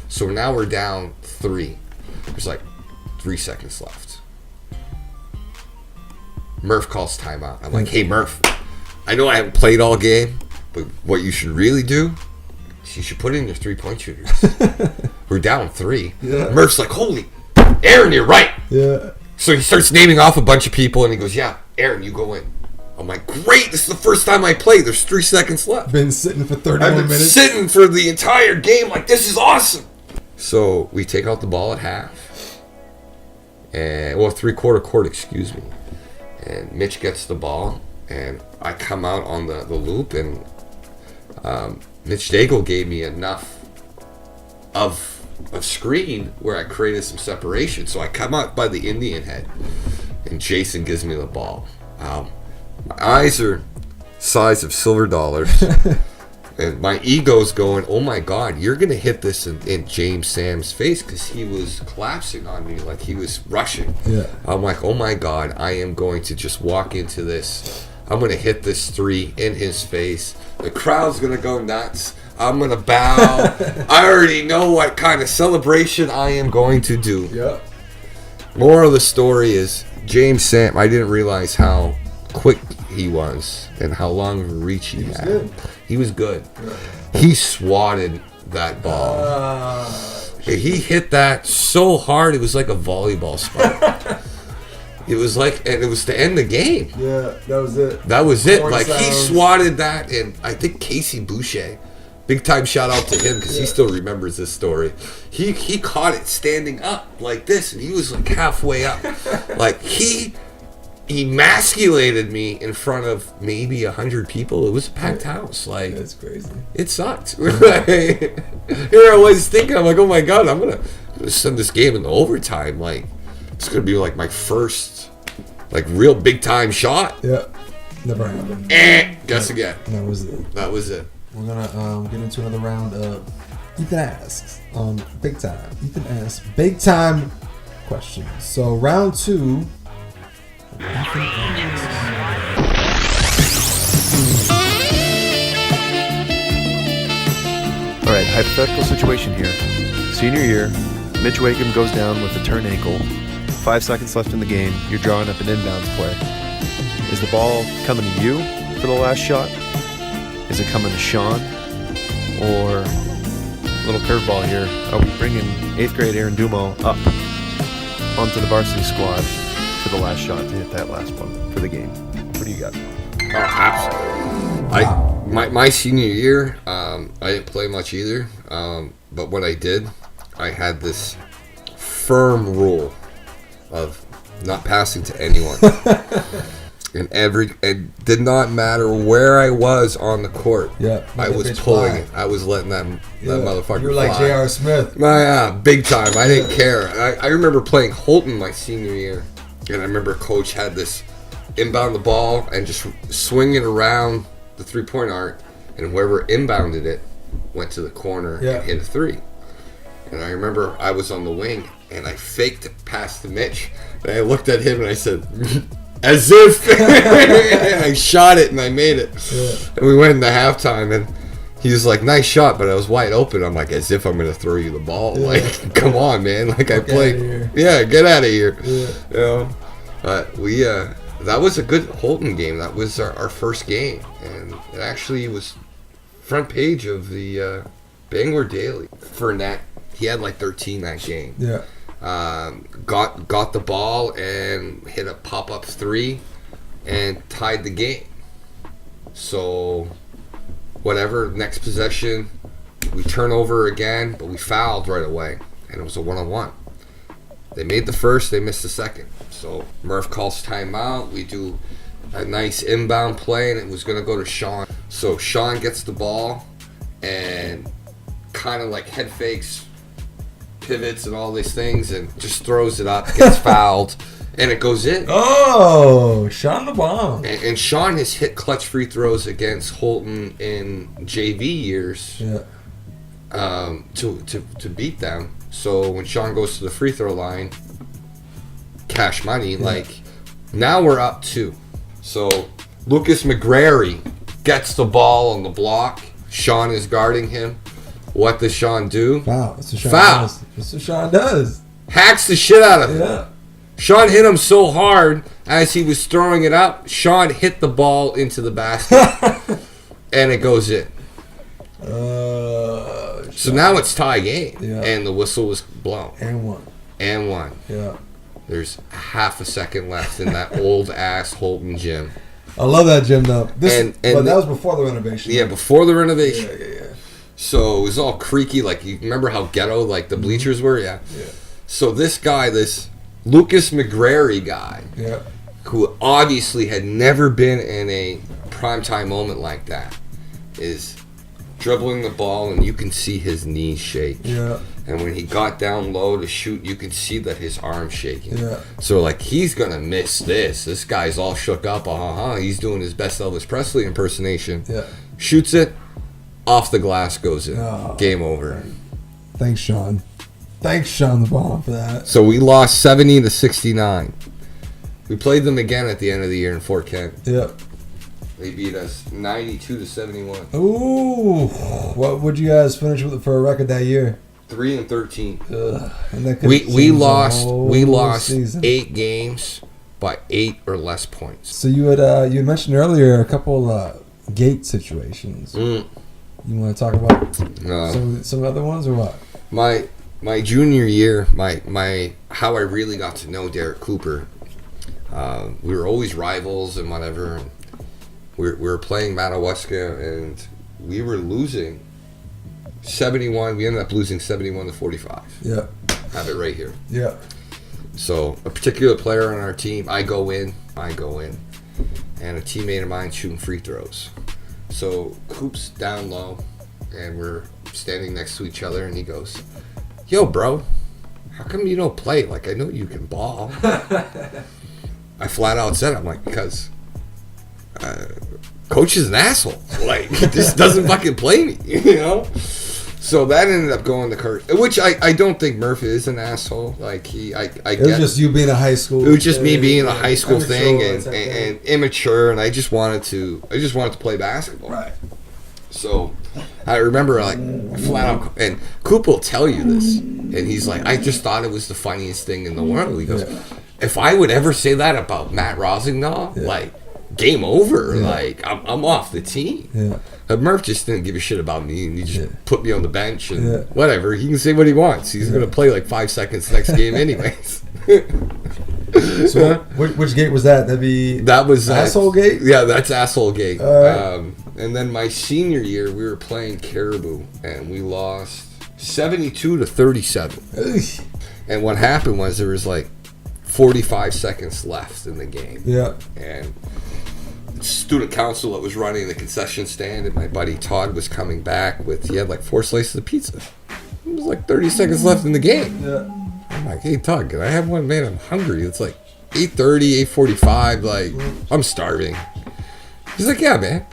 So now we're down 3. There's like 3 seconds left. Murph calls timeout. I'm like, hey Murph, I know I haven't played all game, but what you should really do, you should put in your 3-point shooters. We're down 3. Yeah. Murph's like, holy, Aaron, you're right. Yeah. So he starts naming off a bunch of people, and he goes, yeah, Aaron, you go in. I'm like, great, this is the first time I played. There's 3 seconds left. Been sitting for 31 I've been minutes. sitting for the entire game, like, this is awesome. So we take out the ball at half. And, well, 3/4 court, excuse me. And Mitch gets the ball, and I come out on the loop, and Mitch Daigle gave me enough of screen where I created some separation. So I come out by the Indian head, and Jason gives me the ball. My eyes are size of silver dollars. And my ego's going, oh my God, you're going to hit this in James Sam's face, because he was collapsing on me like he was rushing. Yeah. I'm like, oh my God, I am going to just walk into this. I'm going to hit this 3 in his face. The crowd's going to go nuts. I'm going to bow. I already know what kind of celebration I am going to do. Yep. Moral of the story is, James Sam, I didn't realize how quick he was and how long of a reach he had. Good. He was good. He swatted that ball. He hit that so hard, it was like a volleyball spike. It was like, and it was to end the game. Yeah, that was it. That was it. Horn Like, he sounds. swatted that, and I think Casey Boucher, big time shout out to him, because he still remembers this story. He caught it standing up like this, and he was like halfway up. Like, he emasculated me in front of maybe 100 people. It was a packed house. Like, That's crazy. it sucked. Here I was thinking, I'm like, oh my God, I'm gonna send this game into overtime. Like, it's gonna be like my first, like, real big time shot. Yeah. Never happened. Guess again. That was it. That was it. We're gonna get into another round of Ethan Asks on Big Time. Ethan asks big time questions. So round 2. Ethan asks. All right, hypothetical situation here. Senior year, Mitch Wakeham goes down with a torn ankle. 5 seconds left in the game. You're drawing up an inbounds play. Is the ball coming to you for the last shot? Is it coming to Sean? Or, a little curveball here, are we bringing 8th grade Aaron Dumond up onto the varsity squad for the last shot to hit that last one for the game? What do you got? Oh, absolutely. My senior year, I didn't play much either. But what I did, I had this firm rule of not passing to anyone. And it did not matter where I was on the court. Yeah, I let the was bitch pulling fly. it. I was letting that motherfucker You were like fly. J.R. Smith. Yeah, big time. I didn't care. I remember playing Holton my senior year, and I remember Coach had this inbound the ball and just swing it around the 3-point arc, and whoever inbounded it went to the corner and hit a 3. And I remember I was on the wing, and I faked it past to Mitch, and I looked at him and I said, as if, and I shot it and I made it. Yeah. And we went into halftime, and he was like, nice shot, but I was wide open. I'm like, as if I'm going to throw you the ball. Yeah. Like, come on, man. Like, I played. Yeah, get out of here. Yeah. You know? But we, that was a good Holton game. That was our first game. And it actually was front page of the Bangor Daily. Fournette, he had like 13 that game. Yeah. Got the ball and hit a pop-up 3 and tied the game. So, whatever, next possession, we turn over again, but we fouled right away, and it was a 1-on-1. They made the first, they missed the second. So, Murph calls timeout, we do a nice inbound play, and it was going to go to Sean. So, Sean gets the ball and kind of like head fakes, pivots and all these things, and just throws it up, gets fouled, and it goes in. Oh, Sean the bomb. And Sean has hit clutch free throws against Holton in JV years to beat them. So when Sean goes to the free throw line, cash money, like, now we're up 2. So Lucas McGrary gets the ball on the block. Sean is guarding him. What does Sean do? Foul. That's what Sean Foul. does. That's what Sean does. Hacks the shit out of him. Yeah. Sean hit him so hard as he was throwing it up. Sean hit the ball into the basket, and it goes in. So now it's tie game, and the whistle was blown. And one. Yeah. There's half a second left in that old ass Holton gym. I love that gym though. But that the- was before the renovation. Yeah, before the renovation. Yeah. So it was all creaky. Like, you remember how ghetto like the bleachers were? Yeah. So this guy, this Lucas McGrary guy, who obviously had never been in a primetime moment like that, is dribbling the ball, and you can see his knees shake. Yeah. And when he got down low to shoot, you could see that his arm's shaking. Yeah. So, like, he's going to miss this. This guy's all shook up. He's doing his best Elvis Presley impersonation. Yeah. Shoots it. off the glass goes in. Oh. Game over. Thanks, Sean. Thanks, Sean the Bomb, for that. So we lost 70-69. We played them again at the end of the year in Fort Kent. Yep. They beat us 92-71. Ooh. What would you guys finish with for a record that year? 3-13. And that could We change the lost whole season. 8 games by 8 or less points. So you had mentioned earlier a couple gate situations. You want to talk about some other ones or what? My junior year, my how I really got to know Derek Cooper. We were always rivals and whatever. And we were playing Madawaska and we were losing 71. We ended up losing 71-45. Yeah. Have it right here. Yeah. So a particular player on our team, I go in, and a teammate of mine shooting free throws. So Coop's down low, and we're standing next to each other, and he goes, "Yo, bro, how come you don't play? Like, I know you can ball." I flat out said, I'm like, because coach is an asshole. Like, he just doesn't fucking play me, you know? So that ended up going to Kurt, which I don't think Murphy is an asshole. Like, I It was just you being a high school. it was just me being a high school thing immature, and immature, and I just wanted to play basketball. Right. So I remember like flat out, and Coop will tell you this, and he's like, I just thought it was the funniest thing in the world. He goes, if I would ever say that about Matt Rosingnaw, like, game over. Like, I'm off the team. Yeah. But Murph just didn't give a shit about me, and he just put me on the bench, and whatever. He can say what he wants. He's going to play like 5 seconds next game anyways. So which gate was that? That was Asshole Gate? Yeah, that's Asshole Gate. All right. And then my senior year, we were playing Caribou, and we lost 72-37. And what happened was there was like 45 seconds left in the game. Yeah. And student council that was running the concession stand, and my buddy Todd was coming back he had like 4 slices of pizza. It was like 30 seconds left in the game. Yeah. I'm like, hey Todd, can I have one? Man, I'm hungry. It's like 8:30, 8:45, like I'm starving. He's like, yeah, man.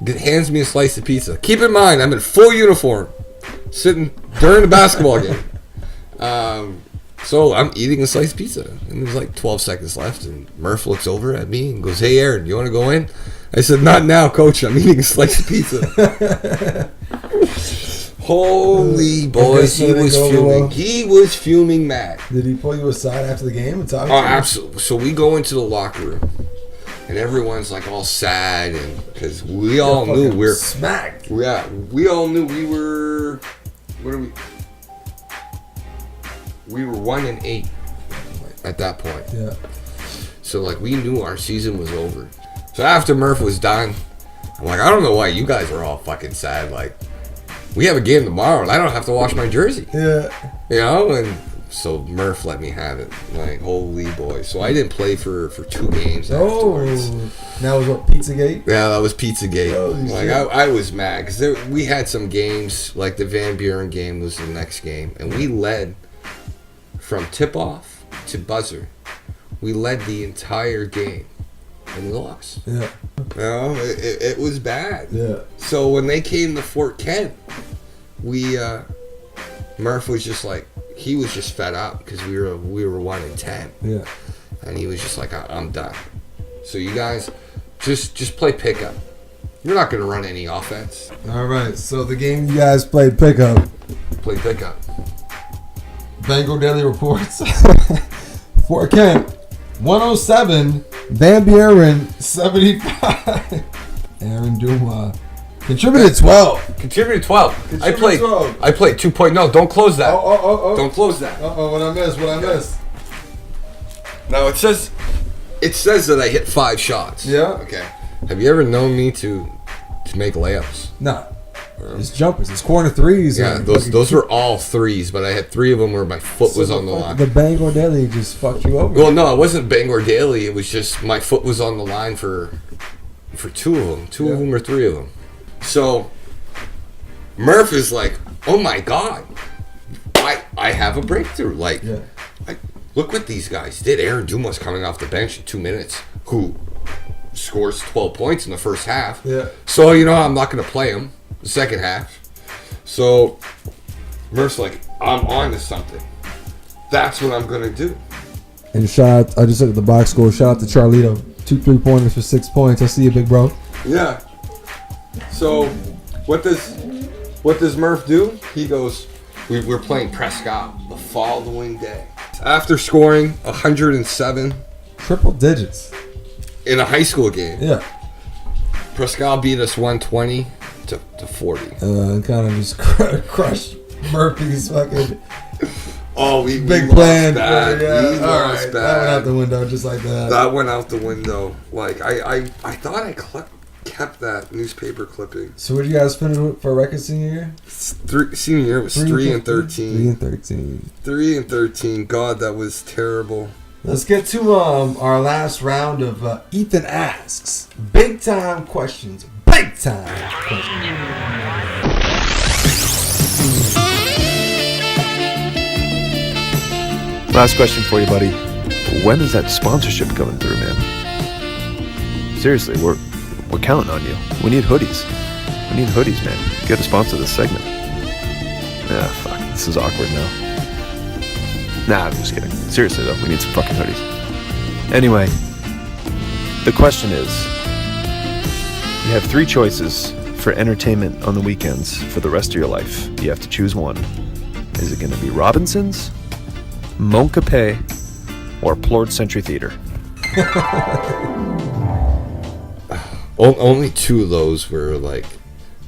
Hands me a slice of pizza. Keep in mind, I'm in full uniform, sitting during the basketball game. So I'm eating a slice of pizza, and there's like 12 seconds left, and Murph looks over at me and goes, hey Aaron, you want to go in? I said, not now, coach, I'm eating a slice of pizza. Holy boys, he was fuming. He was fuming mad. Did he pull you aside after the game and talk to Oh, you? absolutely. So we go into the locker room, and everyone's like all sad, and because we all knew we're smacked. Yeah, we all knew we were. What are we? We were 1-8 at that point. Yeah. So like we knew our season was over. So after Murph was done, I'm like, I don't know why you guys are all fucking sad. Like, we have a game tomorrow, and I don't have to wash my jersey. Yeah. You know, and so Murph let me have it. Like, holy boy. So I didn't play for 2 games afterwards. That was what, Pizzagate? Yeah, that was Pizzagate. Holy Like, shit. I was mad because we had some games, like the Van Buren game was the next game, and we led from tip-off to buzzer. We led the entire game, and we lost. Yeah. You know, it was bad. Yeah. So when they came to Fort Kent, Murph was just like, he was just fed up because we were 1-10. Yeah. And he was just like, I'm done. So you guys, just play pickup. You're not going to run any offense. All right. So the game you guys played pickup. Play pickup. Bengal Daily reports. Fort Kent, 107. Van Buren, 75. Aaron Dumond contributed 12. Contributed 12. I played 12. 2 point. No, don't close that. Oh. Don't close that. What I missed? No, it says that I hit 5 shots. Yeah. Okay. Have you ever known me to make layups? Nah. It's jumpers. It's corner threes. Yeah, those were all 3s, but I had 3 of them where my foot was on the line. The Bangor Daily just fucked you over. Well, no, it wasn't Bangor Daily. It was just my foot was on the line for 2 of them. 2 of them or 3 of them. So Murph is like, oh my God, I have a breakthrough. Like, look what these guys did. Aaron Dumond's coming off the bench in 2 minutes, who scores 12 points in the first half. Yeah. So, I'm not going to play him. the second half. So Murph's like, I'm on to something. That's what I'm gonna do. And shout out, I just looked at the box score. Shout out to Charlito. 2 3-pointers for 6 points. I see you, big bro. Yeah. So what does Murph do? He goes, we're playing Prescott the following day. After scoring 107 Triple digits. in a high school game, Yeah. Prescott beat us 120 to 40. And kind of just crushed Murphy's fucking Oh, we big lost plan. bad. Yeah. We All lost right. bad. That went out the window just like that. That went out the window. Like I thought I kept that newspaper clipping. So what did you guys finish with for record senior year? Senior year was 3 and 13. 3 and 13. 3 and 13. God, that was terrible. Let's get to our last round of Ethan Asks. Big time questions. Big time questions. Last question for you, buddy. When is that sponsorship coming through, man? Seriously, we're counting on you. We need hoodies. We need hoodies, man. You gotta sponsor this segment. Ah, fuck. This is awkward now. Nah, I'm just kidding. Seriously, though, we need some fucking hoodies. Anyway, the question is, you have 3 choices for entertainment on the weekends for the rest of your life. You have to choose one. Is it going to be Robinson's, Mon Capet, or Plord Century Theater? Only 2 of those were like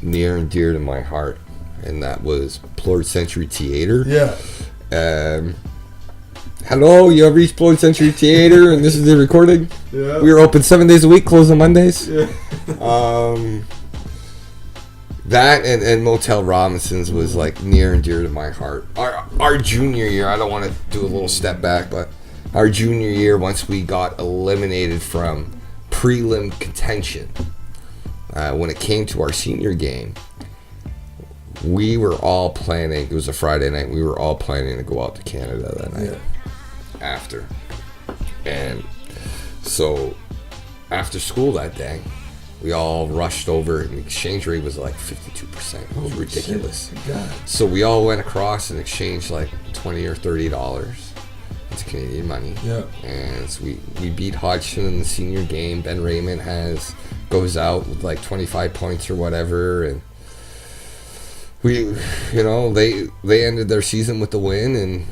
near and dear to my heart, and that was Plord Century Theater. Yeah. Hello, you have reached Plord Century Theater, and this is the recording. Yeah. We are open 7 days a week, closed on Mondays. Yeah. That and Motel Robinson's was like near and dear to my heart. Our junior year, I don't want to do a little step back, but our junior year, once we got eliminated from prelim contention, when it came to our senior game, we were all planning, it was a Friday night, we were all planning to go out to Canada that night after. And so after school that day, we all rushed over, and the exchange rate was like 52%. It was ridiculous. So we all went across and exchanged like $20 or $30 into Canadian money. Yeah. And so we beat Hodgson in the senior game. Ben Raymond goes out with like 25 points or whatever, and they ended their season with the win, and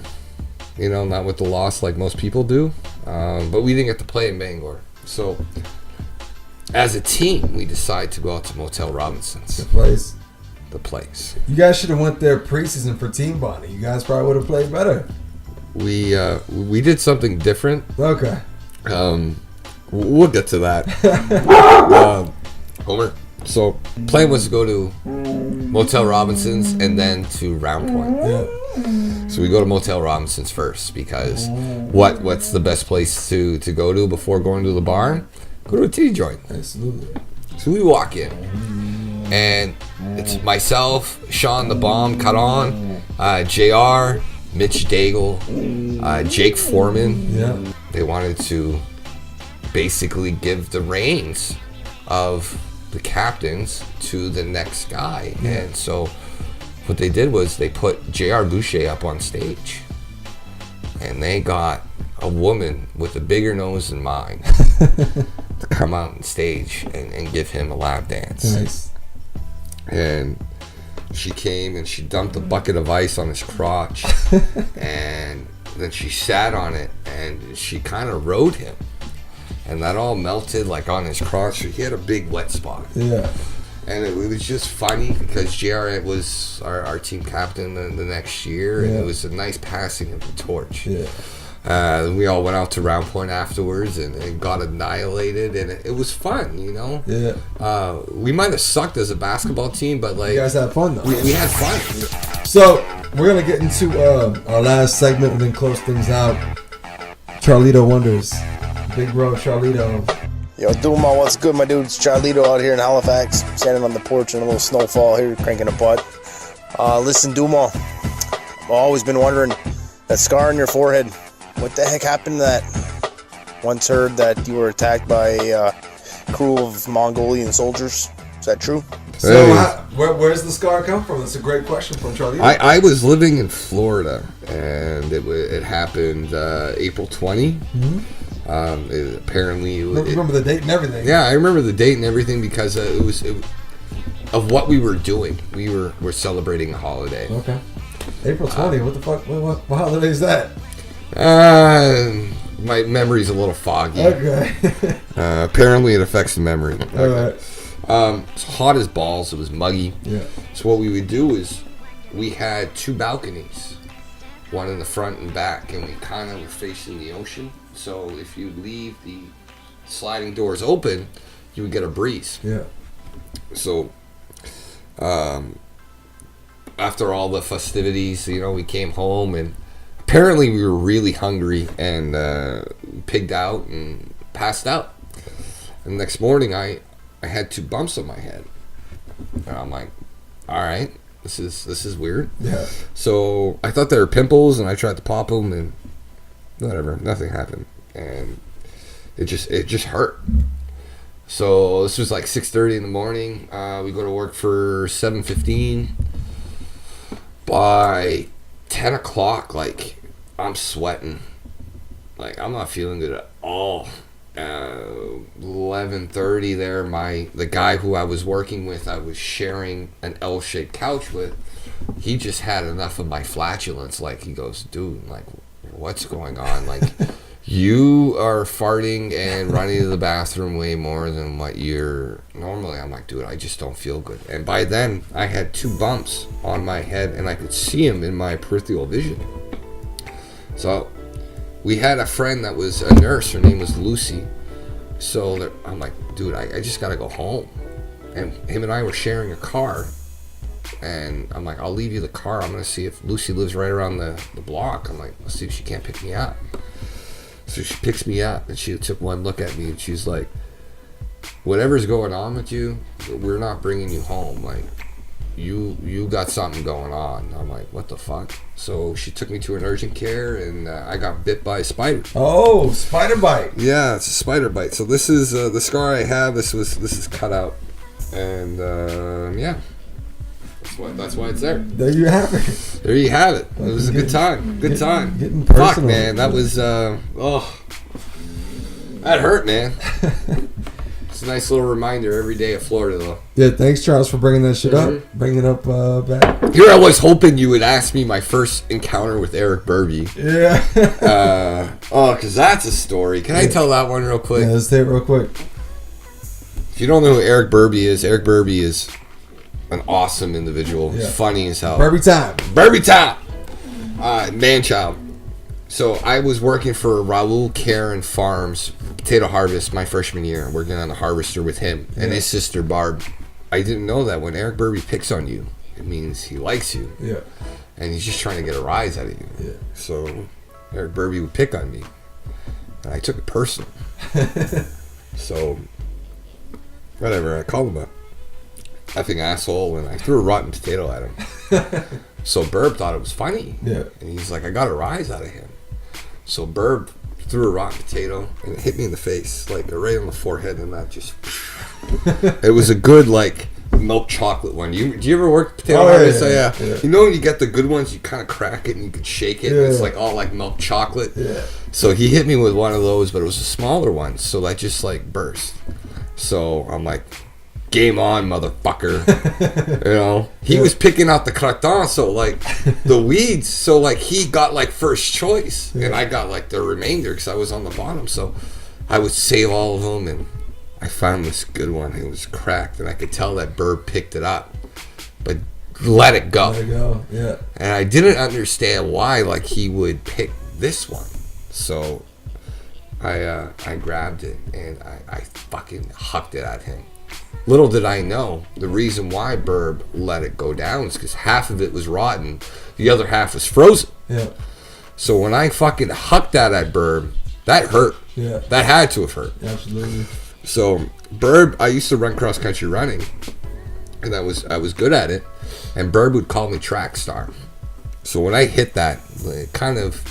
not with the loss like most people do. But we didn't get to play in Bangor, so. As a team, we decided to go out to Motel Robinson's. The place. You guys should have went there preseason for team bonding. You guys probably would have played better. We did something different. Okay. We'll get to that. Homer. So, plan was to go to Motel Robinson's and then to Round Point. Yeah. So we go to Motel Robinson's first because what's the best place to go to before going to the bar? Go to a titty joint. Absolutely. So we walk in, and it's myself, Sean the Bomb, cut on, JR, Mitch Daigle, Jake Foreman. Yeah. They wanted to basically give the reins of the captains to the next guy. Yeah. And so what they did was they put JR Boucher up on stage, and they got a woman with a bigger nose than mine to come out on stage and give him a lap dance. Nice. And she came and she dumped a bucket of ice on his crotch, and then she sat on it and she kind of rode him, and that all melted like on his crotch. So he had a big wet spot. Yeah. And it was just funny because JR was our team captain the next year, and it was a nice passing of the torch. Yeah. We all went out to Round Point afterwards and got annihilated, and it was fun, Yeah. We might have sucked as a basketball team, but like You guys had fun though. we had fun. So we're gonna get into our last segment and then close things out. Charlito Wonders, big bro Charlito. Yo, Dumond, what's good, my dude? It's Charlito out here in Halifax, standing on the porch in a little snowfall here, cranking a butt. Listen, Dumond, I've always been wondering, that scar on your forehead, what the heck happened to that? Once heard that you were attacked by a crew of Mongolian soldiers. Is that true? So, where's the scar come from? That's a great question from Charlie. I was living in Florida, and it happened April 20. Mm-hmm. Apparently, remember the date and everything. Yeah, I remember the date and everything because it was of what we were doing. We're celebrating a holiday. Okay. April 20. What the fuck? What holiday is that? My memory's a little foggy. Okay. Apparently, it affects the memory. All right. It's hot as balls. It was muggy. Yeah. So what we would do is we had 2 balconies, one in the front and back, and we kind of were facing the ocean. So if you leave the sliding doors open, you would get a breeze. Yeah. So after all the festivities, we came home, and apparently we were really hungry and pigged out and passed out. And the next morning, I had 2 bumps on my head, and I'm like, all right, this is weird. Yeah. So I thought they were pimples, and I tried to pop them, and whatever, nothing happened, and it just hurt. So this was like 6:30 in the morning. We go to work for 7:15. By 10 o'clock, like, I'm sweating. Like, I'm not feeling good at all. 11:30 there, the guy who I was working with, I was sharing an L-shaped couch with, he just had enough of my flatulence. Like, he goes, dude, like, what's going on? Like, you are farting and running to the bathroom way more than what you're normally. I'm like, dude, I just don't feel good. And by then, I had 2 bumps on my head, and I could see them in my peripheral vision. So we had a friend that was a nurse. Her name was Lucy. So I'm like, dude, I just got to go home. And him and I were sharing a car. And I'm like, I'll leave you the car. I'm going to see if Lucy lives right around the block. I'm like, let's see if she can't pick me up. So she picks me up, and she took one look at me, and she's like, whatever's going on with you, we're not bringing you home. Like, you got something going on. I'm like, what the fuck? So she took me to an urgent care, and I got bit by a spider. Oh, spider bite. Yeah, it's a spider bite. So this is the scar I have. This is cut out, and yeah, that's why it's there. There you have it. There you have it. It was a good time. Good time. Getting personal. Fuck, man, that was that hurt, man. It's a nice little reminder every day of Florida, though. Yeah, thanks, Charles, for bringing that shit up. Bringing it up back. Here I was hoping you would ask me my first encounter with Eric Burby. Yeah. Because that's a story. Can I tell that one real quick? Yeah, let's take it real quick. If you don't know who Eric Burby is an awesome individual. Yeah. He's funny as hell. Burby time. Burby time! Man-child. So I was working for Raul Karen Farms potato harvest my freshman year, working on the harvester with him and his sister Barb. I didn't know that when Eric Burby picks on you, it means he likes you. Yeah. And he's just trying to get a rise out of you. Yeah. So Eric Burby would pick on me, and I took it personal. So whatever, I called him a effing asshole, and I threw a rotten potato at him. So Burb thought it was funny. Yeah. And he's like, I got a rise out of him. So Burb threw a rotten potato, and it hit me in the face, like right on the forehead, and that just... It was a good, like, milk chocolate one. Do you ever work potato harvest? Yeah. You know when you get the good ones, you kind of crack it and you can shake it, and it's like all like milk chocolate. Yeah. So he hit me with one of those, but it was a smaller one, so that just like burst. So I'm like, game on, motherfucker. He was picking out the craton, so like the weeds, so like he got like first choice, and I got like the remainder because I was on the bottom. So I would save all of them, and I found this good one. It was cracked, and I could tell that Burb picked it up, but let it go. There you go. Yeah. And I didn't understand why, like, he would pick this one. So I grabbed it, and I fucking hucked it at him. Little did I know, the reason why Burb let it go down is because half of it was rotten, the other half was frozen. Yeah. So when I fucking hucked that at Burb, that hurt. Yeah. That had to have hurt. Absolutely. So Burb, I used to run cross country running, and I was good at it, and Burb would call me track star. So when I hit that, it kind of,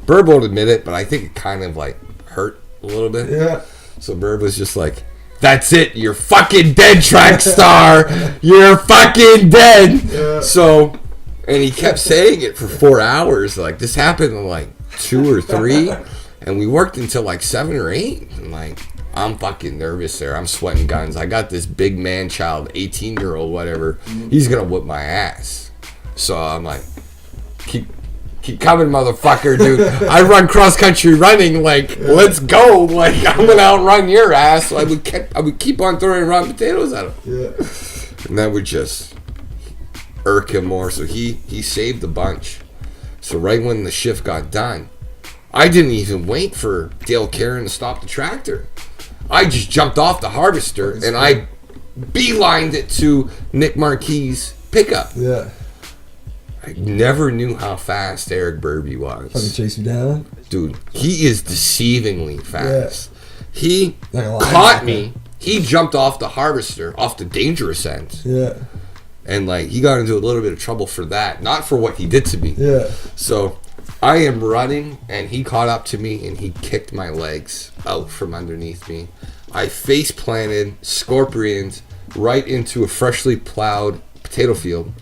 Burb won't admit it, but I think it kind of like hurt a little bit. Yeah. So Burb was just like, That's it. You're fucking dead, track star. You're fucking dead. Yeah. So, and he kept saying it for 4 hours. Like, this happened in like 2 or 3. And we worked until like 7 or 8. And like, I'm fucking nervous there. I'm sweating guns. I got this big man child, 18-year-old, whatever. He's going to whip my ass. So I'm like, keep coming, motherfucker, dude. I run cross-country running, like, let's go. Like, I'm going to outrun your ass. So I would keep on throwing raw potatoes at him. Yeah. And that would just irk him more. So he saved a bunch. So right when the shift got done, I didn't even wait for Dale Caron to stop the tractor. I just jumped off the harvester and I beelined it to Nick Marquis' pickup. Yeah. I never knew how fast Eric Burby was. Fucking chase you down. Dude, he is deceivingly fast. Yeah. He Like a caught linebacker. me. He jumped off the harvester, off the dangerous end. Yeah. And like he got into a little bit of trouble for that. Not for what he did to me. Yeah. So I am running and he caught up to me and he kicked my legs out from underneath me. I face planted, scorpioned right into a freshly plowed potato field.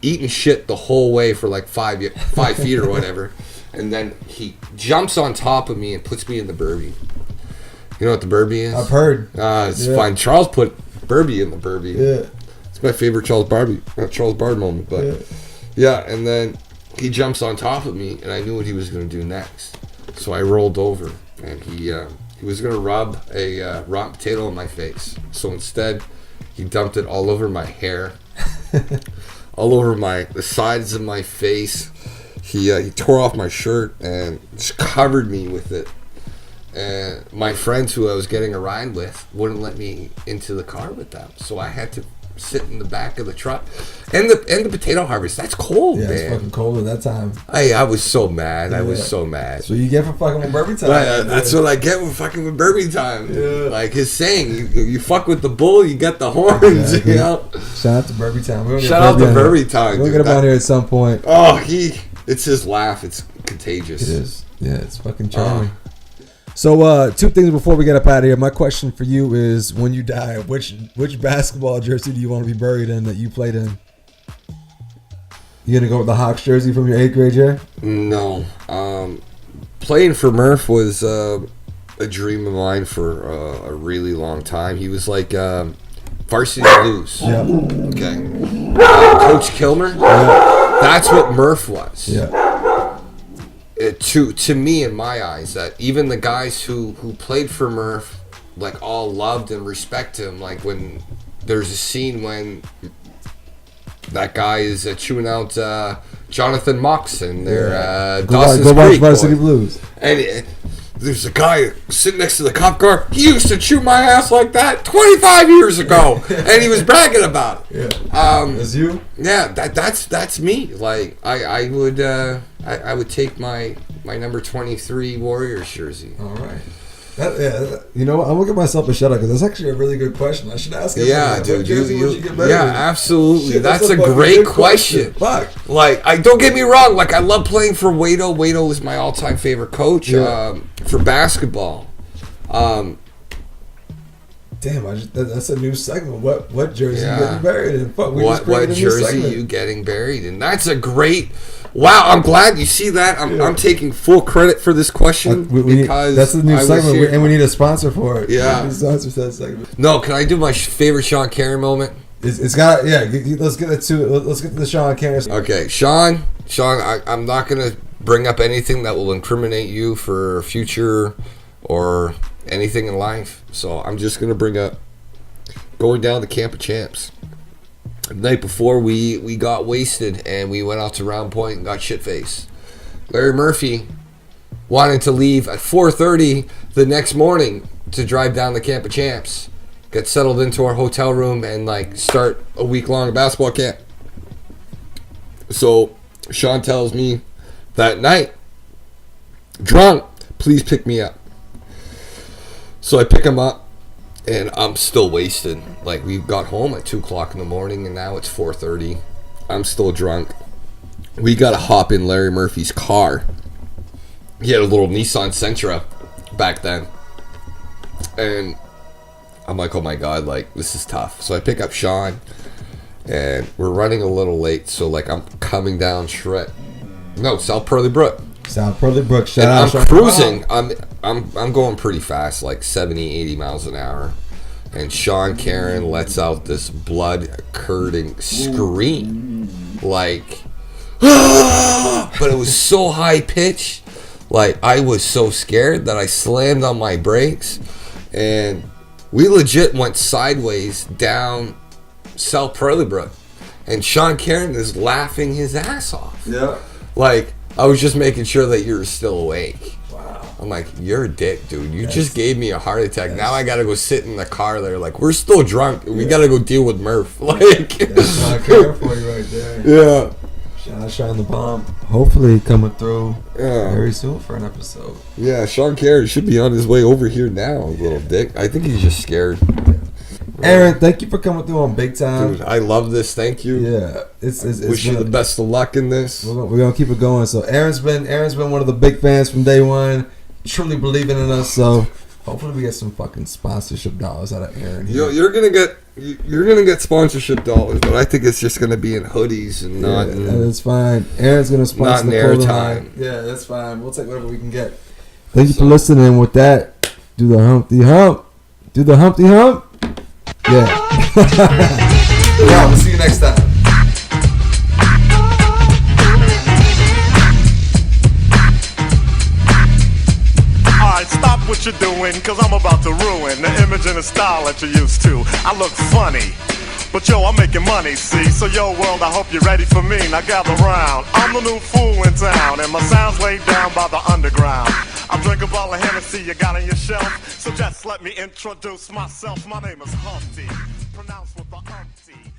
Eating shit the whole way for like 5 feet or whatever. And then he jumps on top of me and puts me in the Burby. You know what the Burby is? I've heard. It's Yeah. fine. Charles put Burby in the Burby. Yeah. It's my favorite Charles Bard moment. But yeah, and then he jumps on top of me and I knew what he was going to do next. So I rolled over and he was going to rub a rotten potato in my face. So instead, he dumped it all over my hair. All over the sides of my face. He tore off my shirt and just covered me with it. And my friends who I was getting a ride with wouldn't let me into the car with them, so I had to sit in the back of the truck. And the potato harvest, that's cold, Yeah, man. it's fucking cold at that time. I was so mad. I was Yeah. so mad. That's what you get for fucking with Burby time. That's what I get with fucking with Burby time. Yeah. Like his saying, you fuck with the bull, you get the horns. Exactly. You know. Shout out to Burby time. We're gonna get Shout out to on here. Burby time. We'll dude. get him on here at some point. Oh, it's his laugh. It's contagious. It is. Yeah, it's fucking charming. So, 2 things before we get up out of here. My question for you is, when you die, which basketball jersey do you want to be buried in that you played in? You gonna go with the Hawks jersey from your 8th grade year? No. Playing for Murph was a dream of mine for a really long time. He was like varsity blues. Yeah. Okay. Coach Kilmer. Yeah. That's what Murph was. Yeah. To me, in my eyes, that even the guys who played for Murph, like, all loved and respect him. Like when there's a scene when that guy is chewing out Jonathan Moxon, their Dawson's Go watch Creek Varsity boy. Blues. And there's a guy sitting next to the cop car. He used to chew my ass like that 25 years ago, and he was bragging about it. Yeah. That's you? Yeah, that's me. Like I would take my number 23 Warriors jersey. All right. You know what? I'm gonna give myself a shout out because that's actually a really good question. I should ask everyone. Yeah, What dude. jersey would you get buried Yeah, in? absolutely. Shit, that's a fucking great good question. Fuck. Like, don't get me wrong. Like, I love playing for Wado. Wado is my all-time favorite coach for basketball. Damn, that's a new segment. What jersey Yeah. you getting buried in? Fuck, we just What created a new jersey segment. you getting buried in? That's a great. Wow, I'm glad you see that. I'm taking full credit for this question because that's the new I was segment, here. and we need a sponsor for it. Yeah. We need a sponsor for that segment. No, can I do my favorite Sean Caron moment? It's got let's get it to it. Let's get to the Sean Caron. Okay, Sean, I'm not gonna bring up anything that will incriminate you for future or anything in life. So I'm just gonna bring up going down to Camp of Champs. The night before, we got wasted and we went out to Round Point and got shit-faced. Larry Murphy wanted to leave at 4:30 the next morning to drive down to Camp of Champs, get settled into our hotel room, and like start a week-long basketball camp. So Sean tells me that night, drunk, please pick me up. So I pick him up. And I'm still wasted. Like, we got home at 2 o'clock in the morning, and now it's 4:30. I'm still drunk. We got to hop in Larry Murphy's car. He had a little Nissan Sentra back then. And I'm like, oh my God, like, this is tough. So I pick up Sean, and we're running a little late. So, like, I'm coming down South Pearly Brook. South Pearly Brook, And shout out. I'm cruising. I'm going pretty fast, like 70, 80 miles an hour. And Sean Karen lets out this blood-curdling scream. Like, but it was so high-pitched. Like, I was so scared that I slammed on my brakes. And we legit went sideways down South Pearly Brook. And Sean Karen is laughing his ass off. Yeah. Like, I was just making sure that you're still awake. Wow. I'm like, you're a dick, dude. You just gave me a heart attack. Now I gotta go sit in the car there. Like, we're still drunk. We gotta go deal with Murph. Like, That's not care for you right there. yeah. Shout out Sean the Bomb. Hopefully coming through Yeah. very soon for an episode. Yeah, Sean Karen should be on his way over here now, little dick. I think he's just scared. Aaron, thank you for coming through on Big Time. Dude, I love this. Thank you. Yeah, it's Wish you the best of luck in this. We're gonna keep it going. So Aaron's been one of the big fans from day one, truly believing in us. So hopefully we get some fucking sponsorship dollars out of Aaron. Here. You're gonna get sponsorship dollars, but I think it's just gonna be in hoodies and not in, that's fine. Aaron's gonna sponsor not in the clothing airtime. line. Yeah, that's fine. We'll take whatever we can get. Thank you for listening. With that, do the Humpty Hump. Do the Humpty Hump. Yeah. Yeah, we'll see you next time. Alright, stop what you're doing, cause I'm about to ruin the image and the style that you're used to. I look funny, but yo, I'm making money, see? So yo, world, I hope you're ready for me. Now gather round. I'm the new fool in town, and my sound's laid down by the underground. I drink a bottle of Hennessy you got on your shelf, so just let me introduce myself. My name is Humpty, pronounced with the umpty.